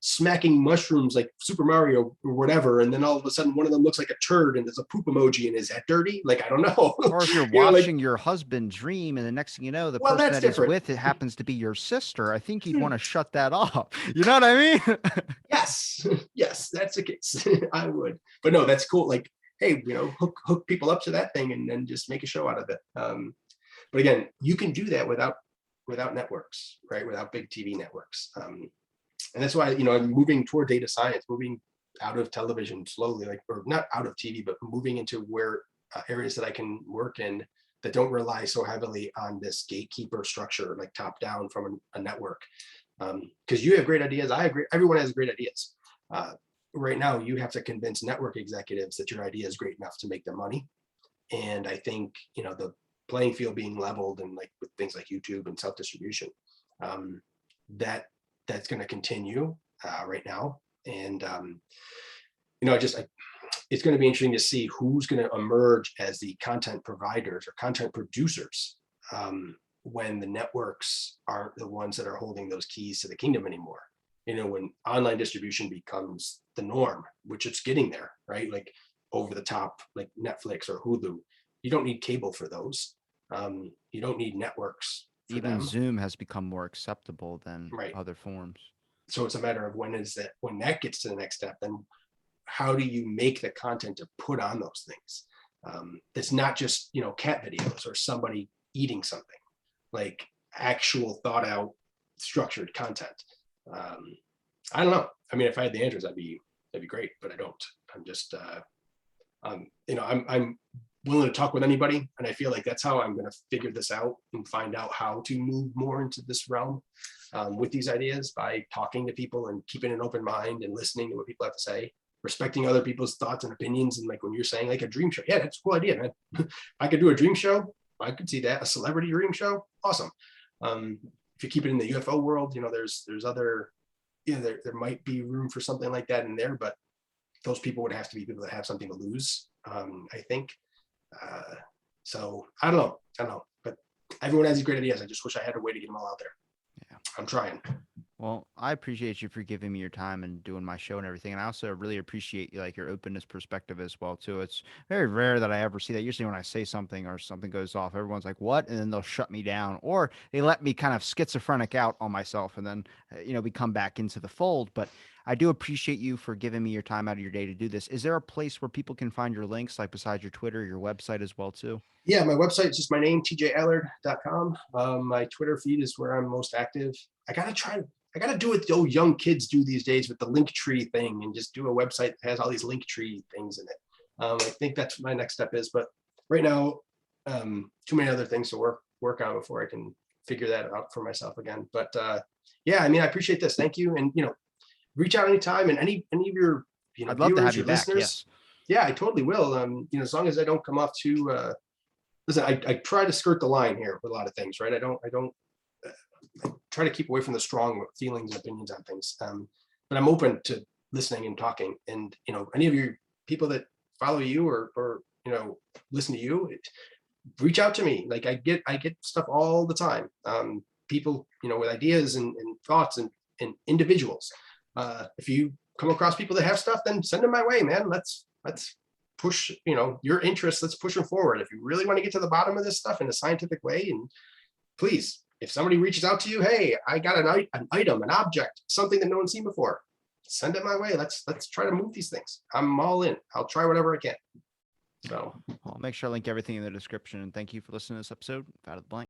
smacking mushrooms like Super Mario or whatever. And then all of a sudden one of them looks like a turd and there's a poop emoji, and is that dirty? Like, I don't know. Or if you're Like, watching your husband dream and the next thing you know, the well, person that's that he's different. with, it happens to be your sister, I think you'd want to shut that off. You know what I mean? Yes, yes, that's the case. I would, but no, that's cool. Like, hey, hook people up to that thing and then just make a show out of it. But again, you can do that without networks, right? Without big TV networks. And that's why, I'm moving toward data science, moving out of television slowly, like, or not out of TV, but moving into where areas that I can work in that don't rely so heavily on this gatekeeper structure, like top down from a network. Because you have great ideas. I agree. Everyone has great ideas. Right now, you have to convince network executives that your idea is great enough to make them money. And I think, the playing field being leveled, and like with things like YouTube and self-distribution, that's going to continue right now. And, it's going to be interesting to see who's going to emerge as the content providers or content producers when the networks aren't the ones that are holding those keys to the kingdom anymore. When online distribution becomes the norm, which it's getting there, right? Like over the top, like Netflix or Hulu. You don't need cable for those. You don't need networks for Even them. Zoom has become more acceptable than Right. other forms. So it's a matter of when that gets to the next step, then how do you make the content to put on those things? That's not just, cat videos or somebody eating something, like actual thought out structured content. I don't know. I mean, if I had the answers, that'd be great, but I don't. I'm just, I'm willing to talk with anybody. And I feel like that's how I'm going to figure this out and find out how to move more into this realm with these ideas, by talking to people and keeping an open mind and listening to what people have to say, respecting other people's thoughts and opinions. And like when you're saying like a dream show, yeah, that's a cool idea, man. I could do a dream show. I could see that. A celebrity dream show. Awesome. If you keep it in the UFO world, there's other, there might be room for something like that in there, but those people would have to be people that have something to lose, I think. So I don't know, but everyone has these great ideas. I just wish I had a way to get them all out there. Yeah. I'm trying. Well, I appreciate you for giving me your time and doing my show and everything. And I also really appreciate like your openness perspective as well too. It's very rare that I ever see that. Usually when I say something or something goes off, everyone's like, "What?" And then they'll shut me down, or they let me kind of schizophrenic out on myself, and then we come back into the fold. But I do appreciate you for giving me your time out of your day to do this. Is there a place where people can find your links, like besides your Twitter, your website as well too? Yeah, my website is just my name, tjallard.com. My Twitter feed is where I'm most active. I gotta do what the old young kids do these days with the link tree thing, and just do a website that has all these link tree things in it. I think that's my next step is, but right now, too many other things to work on before I can figure that out for myself again. But yeah, I mean, I appreciate this. Thank you. And, reach out anytime, and any of your, I'd love to viewers, have you your back. listeners. Yes. Yeah, I totally will. As long as I don't come off too, listen, I try to skirt the line here with a lot of things, right? I try to keep away from the strong feelings and opinions on things. But I'm open to listening and talking. And, any of you people that follow you or listen to you, reach out to me. Like I get stuff all the time. People, with ideas and thoughts and individuals. If you come across people that have stuff, then send them my way, man. Let's push, your interests. Let's push them forward. If you really want to get to the bottom of this stuff in a scientific way, and please, if somebody reaches out to you, hey, I got an item, an object, something that no one's seen before, send it my way. Let's try to move these things. I'm all in. I'll try whatever I can. So I'll make sure I link everything in the description. And thank you for listening to this episode of Out of the Blank.